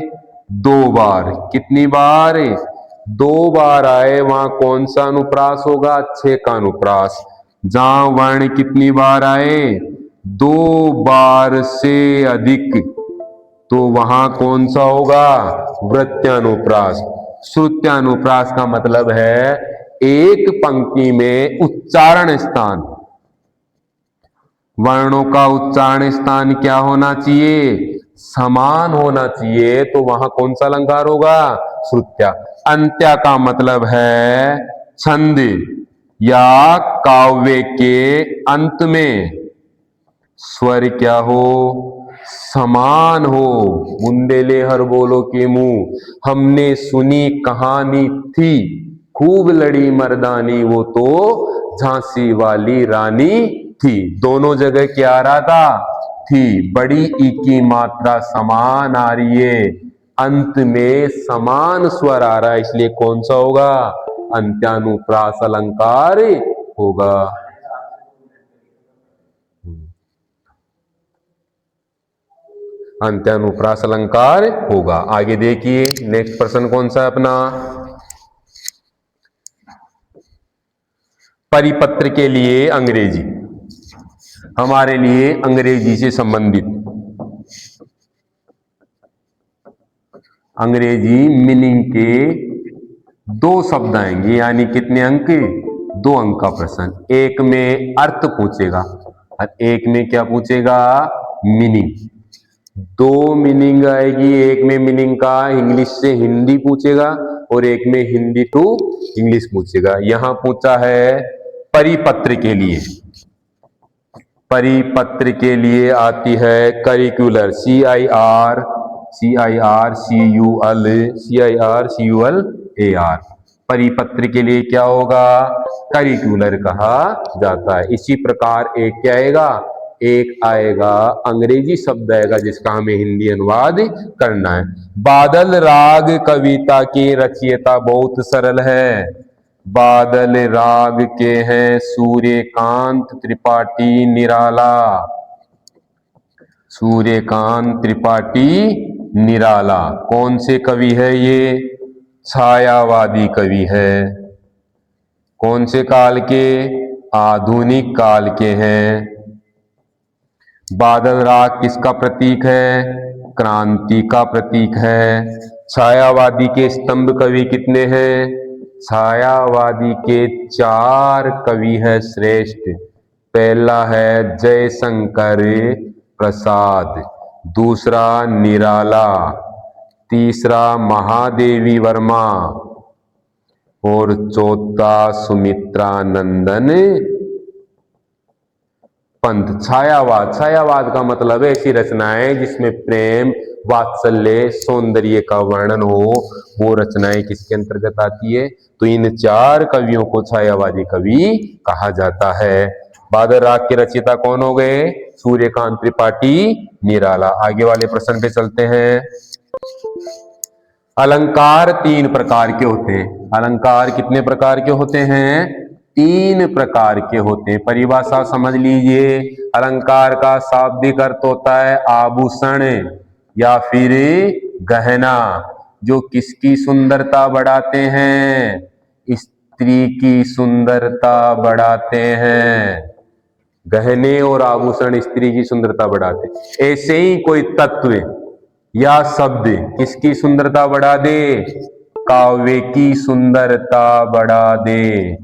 A: 2 बार। कितनी बार, 2 बार आए, वहां कौन सा अनुप्रास होगा, 6 का अनुप्रास। जहां वर्ण कितनी बार आए, 2 बार से अधिक, तो वहां कौन सा होगा, वृत्यानुप्रास। श्रुत्यानुप्रास का मतलब है एक पंक्ति में उच्चारण स्थान, वर्णों का उच्चारण स्थान क्या होना चाहिए, समान होना चाहिए, तो वहां कौन सा अलंकार होगा, श्रुत्या। अंत्या का मतलब है छंद या काव्य के अंत में स्वर क्या हो, समान हो। बुंदेले हर बोलो के मुंह, हमने सुनी कहानी थी, खूब लड़ी मर्दानी, वो तो झांसी वाली रानी थी। दोनों जगह क्या आ रहा था, थी। बड़ी ई की मात्रा समान आ रही है, अंत में समान स्वर आ रहा है, इसलिए कौन सा होगा, अंत्यानुप्रास अलंकार होगा। अंत्यानुप्रास अलंकार होगा। आगे देखिए नेक्स्ट प्रश्न कौन सा है अपना, परिपत्र के लिए अंग्रेजी, हमारे लिए अंग्रेजी से संबंधित अंग्रेजी मीनिंग के 2 शब्द आएंगे, यानी कितने अंक, 2 अंक का प्रश्न। एक में अर्थ पूछेगा और एक में क्या पूछेगा, मीनिंग। 2 मीनिंग आएगी, एक में मीनिंग का इंग्लिश से हिंदी पूछेगा और एक में हिंदी टू इंग्लिश पूछेगा। यहां पूछा है परिपत्र के लिए, परिपत्र के लिए आती है करिकुलर, CIRCULAR, परिपत्र के लिए क्या होगा, करिकुलर कहा जाता है। इसी प्रकार एक क्या आएगा, एक आएगा अंग्रेजी शब्द आएगा जिसका हमें हिंदी अनुवाद करना है। बादल राग कविता के रचयिता बहुत सरल है, बादल राग के हैं सूर्यकांत त्रिपाठी निराला, सूर्यकांत त्रिपाठी निराला। कौन से कवि है ये, छायावादी कवि है। कौन से काल के, आधुनिक काल के हैं। बादल राग किसका प्रतीक है, क्रांति का प्रतीक है। छायावादी के स्तंभ कवि कितने हैं, छायावादी के 4 कवि है श्रेष्ठ। पहला है जयशंकर प्रसाद, दूसरा निराला, तीसरा महादेवी वर्मा और चौथा सुमित्रा नंदन पंत। छायावाद, छायावाद का मतलब है ऐसी रचनाएं जिसमें प्रेम, वात्सल्य, सौंदर्य का वर्णन हो, वो रचनाएं किसके अंतर्गत आती है, तो इन 4 कवियों को छायावादी कवि कहा जाता है। बादल राग के रचयिता कौन हो गए, सूर्यकांत त्रिपाठी निराला। आगे वाले प्रश्न पे चलते हैं। अलंकार 3 प्रकार के होते हैं, अलंकार कितने प्रकार के होते हैं, 3 प्रकार के होते हैं। परिभाषा समझ लीजिए, अलंकार का शाब्दिक अर्थ होता है आभूषण या फिर गहना, जो किसकी सुंदरता बढ़ाते हैं, स्त्री की सुंदरता बढ़ाते हैं। गहने और आभूषण स्त्री की सुंदरता बढ़ाते। ऐसे ही कोई तत्व या शब्द किसकी सुंदरता बढ़ा दे, काव्य की सुंदरता बढ़ा दे,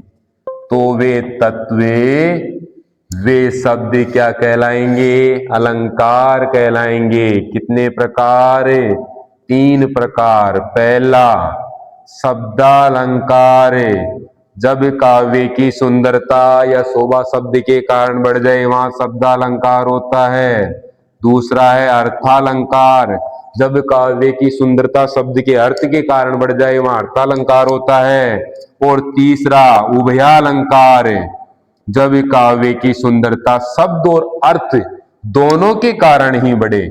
A: तो वे तत्व, वे शब्द क्या कहलाएंगे, अलंकार कहलाएंगे। कितने प्रकार, 3 प्रकार। पहला शब्दालंकार, जब काव्य की सुंदरता या शोभा शब्द के कारण बढ़ जाए वहां शब्दालंकार होता है। दूसरा है अर्थालंकार, जब काव्य की सुंदरता शब्द के अर्थ के कारण बढ़ जाए वहां अर्थालंकार होता है। और तीसरा उभयालंकार, जब काव्य की सुंदरता शब्द और अर्थ दोनों के कारण ही बढ़े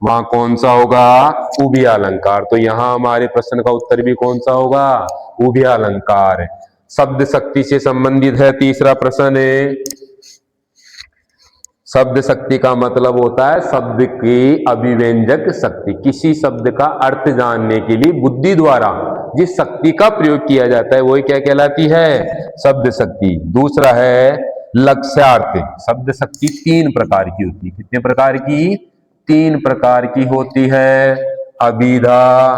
A: वहां कौन सा होगा, उभयालंकार। तो यहां हमारे प्रश्न का उत्तर भी कौन सा होगा, उभयालंकार। शब्द शक्ति से संबंधित है। तीसरा प्रश्न है, शब्द शक्ति का मतलब होता है शब्द की अभिव्यंजक शक्ति। किसी शब्द का अर्थ जानने के लिए बुद्धि द्वारा जिस शक्ति का प्रयोग किया जाता है वही क्या कहलाती है? शब्द शक्ति। दूसरा है लक्ष्यार्थ। शब्द शक्ति 3 प्रकार की होती है। कितने प्रकार की? 3 प्रकार की होती है। अभिधा,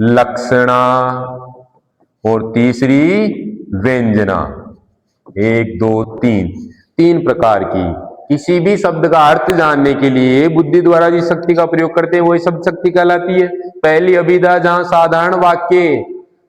A: लक्षणा और तीसरी व्यंजना। 1 2 3 प्रकार की। किसी भी शब्द का अर्थ जानने के लिए बुद्धि द्वारा जिस शक्ति का प्रयोग करते हैं वही शब्द शक्ति कहलाती है। पहली अभिधा, जहां साधारण वाक्य,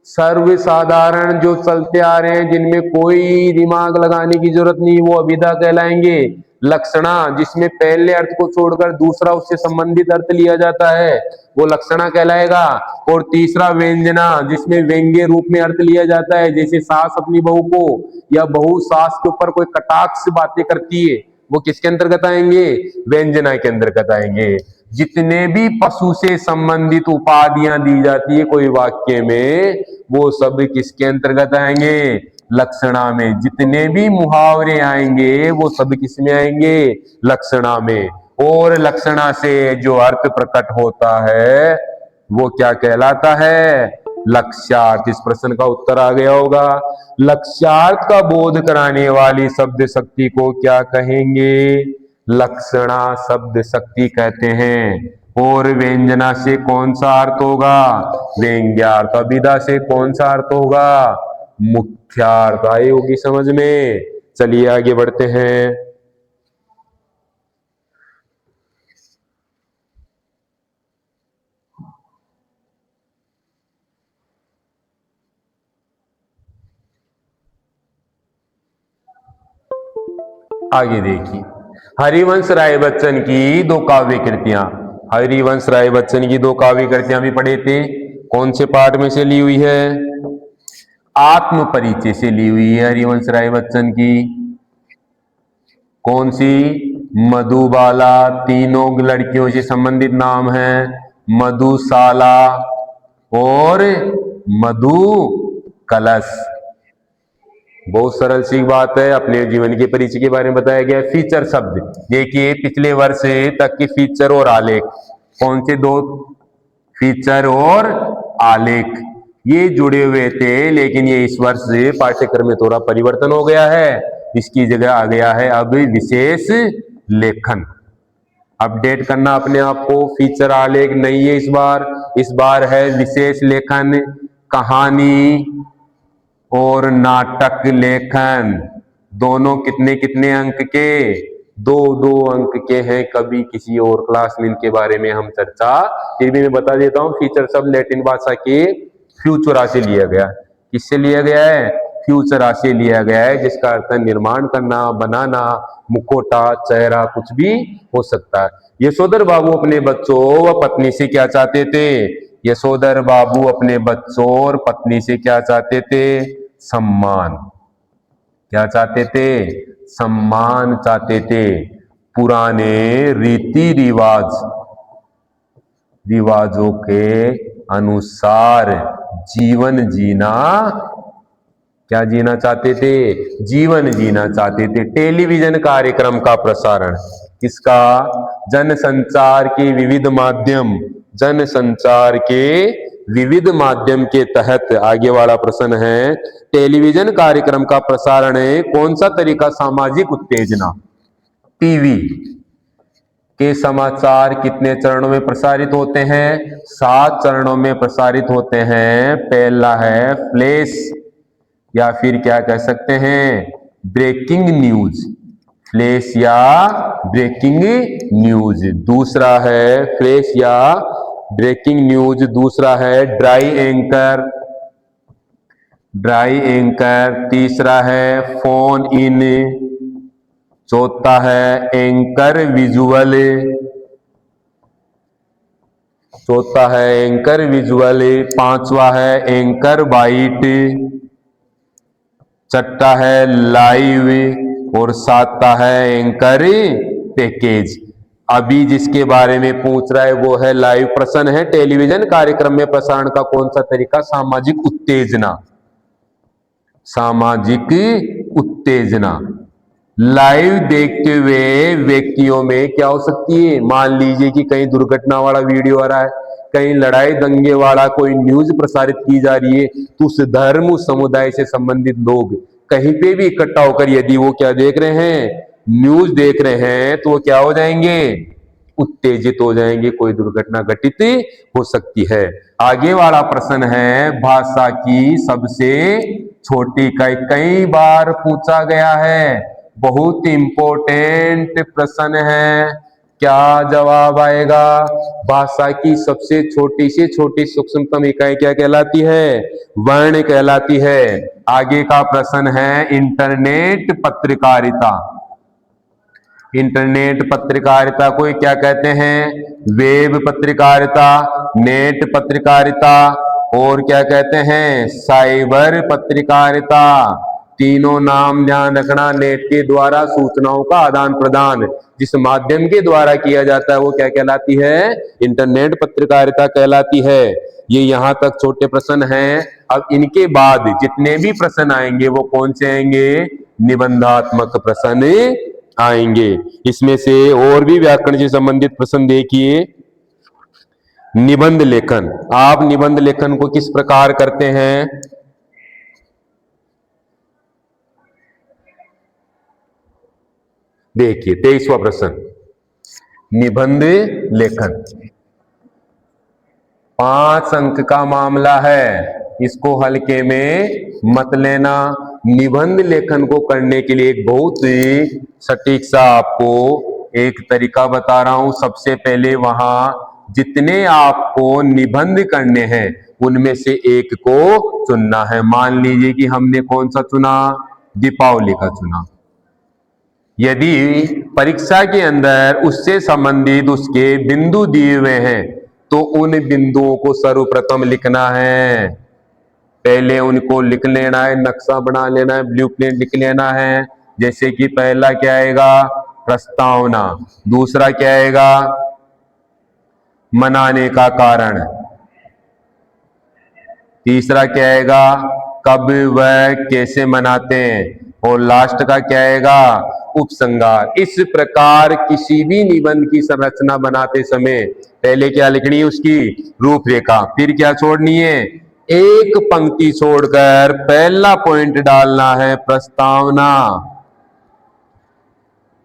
A: सर्वसाधारण जो चलते आ रहे हैं, जिनमें कोई दिमाग लगाने की जरूरत नहीं, वो अभिधा कहलाएंगे। लक्षणा, जिसमें पहले अर्थ को छोड़कर दूसरा उससे संबंधित अर्थ लिया जाता है, वो लक्षणा कहलाएगा। और तीसरा व्यंजना, जिसमें व्यंग्य रूप में अर्थ लिया जाता है, जैसे सास अपनी बहू को या बहू सास के ऊपर कोई कटाक्ष बातें करती है, वो किसके अंतर्गत आएंगे? व्यंजना के अंतर्गत आएंगे। जितने भी पशु से संबंधित उपाधियां दी जाती है कोई वाक्य में, वो सब किसके अंतर्गत आएंगे? लक्षणा में। जितने भी मुहावरे आएंगे वो सब किसमें आएंगे? लक्षणा में। और लक्षणा से जो अर्थ प्रकट होता है वो क्या कहलाता है? लक्ष्यार्थ। इस प्रश्न का उत्तर आ गया होगा। लक्ष्यार्थ का बोध कराने वाली शब्द शक्ति को क्या कहेंगे? लक्षणा शब्द शक्ति कहते हैं। और व्यंजना से कौन सा अर्थ होगा? व्यंग्यार्थ। अभिधा से कौन सा अर्थ होगा? मुख्यार्थ। आई होगी समझ में। चलिए आगे बढ़ते हैं। आगे देखिए, हरिवंश राय बच्चन की 2 काव्य कृतियां। हरिवंश राय बच्चन की 2 काव्य कृतियां भी पढ़े थे। कौन से पाठ में से ली हुई है? आत्म परिचय से ली हुई है हरिवंश राय बच्चन की। कौन सी? मधुबाला। तीनों लड़कियों से संबंधित नाम है, मधुशाला और मधु कलश। बहुत सरल सी बात है। अपने जीवन के परिचय के बारे में बताया गया। फीचर शब्द देखिए, पिछले वर्ष तक के फीचर और आलेख, कौन से 2? फीचर और आलेख, ये जुड़े हुए थे, लेकिन ये इस वर्ष पाठ्यक्रम में थोड़ा परिवर्तन हो गया है। इसकी जगह आ गया है अब विशेष लेखन। अपडेट करना अपने आप को। फीचर आलेख नहीं है इस बार है विशेष लेखन। कहानी और नाटक लेखन दोनों कितने कितने अंक के? 2-2 अंक के हैं। कभी किसी और क्लास में इनके बारे में हम चर्चा, फिर भी मैं बता देता हूं। फीचर शब्द लैटिन भाषा के फ्यूचरा से लिया गया। किससे लिया गया है? फ्यूचरा से लिया गया है, जिसका अर्थ है निर्माण करना, बनाना, मुखौटा, चेहरा, कुछ भी हो सकता है। यशोधर बाबू अपने बच्चों व पत्नी से क्या चाहते थे? यशोधर बाबू अपने बच्चों और पत्नी से क्या चाहते थे? सम्मान। क्या चाहते थे? सम्मान चाहते थे। पुराने रीति रिवाजों के अनुसार जीवन जीना, क्या जीना चाहते थे? जीवन जीना चाहते थे। टेलीविजन कार्यक्रम का प्रसारण किसका? जनसंचार के विविध माध्यम के तहत। आगे वाला प्रश्न है, टेलीविजन कार्यक्रम का प्रसारण है कौन सा तरीका? सामाजिक उत्तेजना। टीवी के समाचार कितने चरणों में प्रसारित होते हैं? 7 चरणों में प्रसारित होते हैं। पहला है फ्लैश, या फिर क्या कह सकते हैं? Breaking news. फ्लैश या ब्रेकिंग न्यूज। दूसरा है फ्लैश या ब्रेकिंग न्यूज। दूसरा है ड्राई एंकर। तीसरा है फोन इन। चौथा है एंकर विजुअल। पांचवा है एंकर बाइट। छठा है लाइव और सातवा है एंकर पैकेज। अभी जिसके बारे में पूछ रहा है वो है लाइव। प्रश्न है टेलीविजन कार्यक्रम में प्रसारण का कौन सा तरीका? सामाजिक उत्तेजना। सामाजिक उत्तेजना। लाइव देखते हुए व्यक्तियों में क्या हो सकती है, मान लीजिए कि कहीं दुर्घटना वाला वीडियो आ रहा है, कहीं लड़ाई दंगे वाला कोई न्यूज प्रसारित की जा रही है, तो उस धर्म उस समुदाय से संबंधित लोग कहीं पे भी इकट्ठा होकर यदि वो क्या देख रहे हैं, न्यूज देख रहे हैं, तो वो क्या हो जाएंगे, उत्तेजित हो जाएंगे, कोई दुर्घटना घटित हो सकती है। आगे वाला प्रश्न है भाषा की सबसे छोटी इकाई, कई बार पूछा गया है, बहुत इंपॉर्टेंट प्रश्न है। क्या जवाब आएगा, भाषा की सबसे छोटी से छोटी सूक्ष्मतम इकाई क्या कहलाती है, वर्ण कहलाती है। आगे का प्रश्न है इंटरनेट पत्रकारिता। इंटरनेट पत्रकारिता को क्या कहते हैं, वेब पत्रकारिता, नेट पत्रकारिता और क्या कहते हैं, साइबर पत्रकारिता। तीनों नाम ध्यान रखना। नेट के द्वारा सूचनाओं का आदान प्रदान जिस माध्यम के द्वारा किया जाता है वो क्या कहलाती है, इंटरनेट पत्रकारिता कहलाती है। ये यहां तक छोटे प्रश्न हैं। अब इनके बाद जितने भी प्रश्न आएंगे वो कौन से आएंगे, निबंधात्मक प्रश्न आएंगे। इसमें से और भी व्याकरण से संबंधित प्रश्न देखिए। निबंध लेखन, आप निबंध लेखन को किस प्रकार करते हैं, देखिए 23वां प्रश्न, निबंध लेखन 5 अंक का मामला है, इसको हल्के में मत लेना। निबंध लेखन को करने के लिए एक बहुत ही सटीक सा आपको एक तरीका बता रहा हूं। सबसे पहले वहां जितने आपको निबंध करने हैं उनमें से एक को चुनना है। मान लीजिए कि हमने कौन सा चुना, दीपावली का चुना। यदि परीक्षा के अंदर उससे संबंधित उसके बिंदु दिए हुए हैं तो उन बिंदुओं को सर्वप्रथम लिखना है। पहले उनको लिख लेना है, नक्शा बना लेना है, ब्लूप्रिंट लिख लेना है। जैसे कि पहला क्या आएगा, प्रस्तावना। दूसरा क्या आएगा, मनाने का कारण। तीसरा क्या आएगा, कब वह कैसे मनाते हैं। और लास्ट का क्या आएगा, उपसंहार। इस प्रकार किसी भी निबंध की संरचना बनाते समय पहले क्या लिखनी है, उसकी रूपरेखा। फिर क्या छोड़नी है, एक पंक्ति छोड़कर पहला पॉइंट डालना है प्रस्तावना।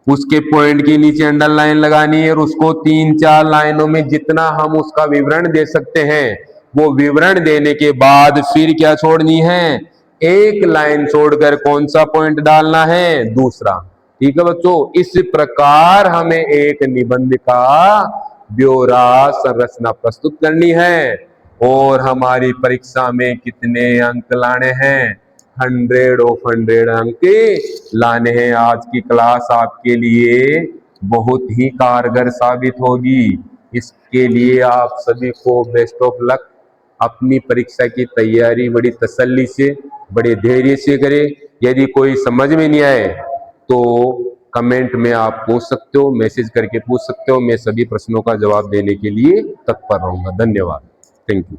A: उसके पॉइंट के नीचे अंडरलाइन लगानी है और उसको 3-4 लाइनों में जितना हम उसका विवरण दे सकते हैं वो विवरण देने के बाद फिर क्या छोड़नी है, एक लाइन छोड़कर कौन सा पॉइंट डालना है, दूसरा। ठीक है बच्चों, इस प्रकार हमें एक निबंध का ब्यौरा संरचना प्रस्तुत करनी है। और हमारी परीक्षा में कितने अंक लाने हैं, 100 ऑफ 100 अंक लाने हैं। आज की क्लास आपके लिए बहुत ही कारगर साबित होगी। इसके लिए आप सभी को बेस्ट ऑफ लक। अपनी परीक्षा की तैयारी बड़ी तसल्ली से, बड़े धैर्य से करें। यदि कोई समझ में नहीं आए तो कमेंट में आप पूछ सकते हो, मैसेज करके पूछ सकते हो। मैं सभी प्रश्नों का जवाब देने के लिए तत्पर रहूंगा। धन्यवाद, थैंक यू।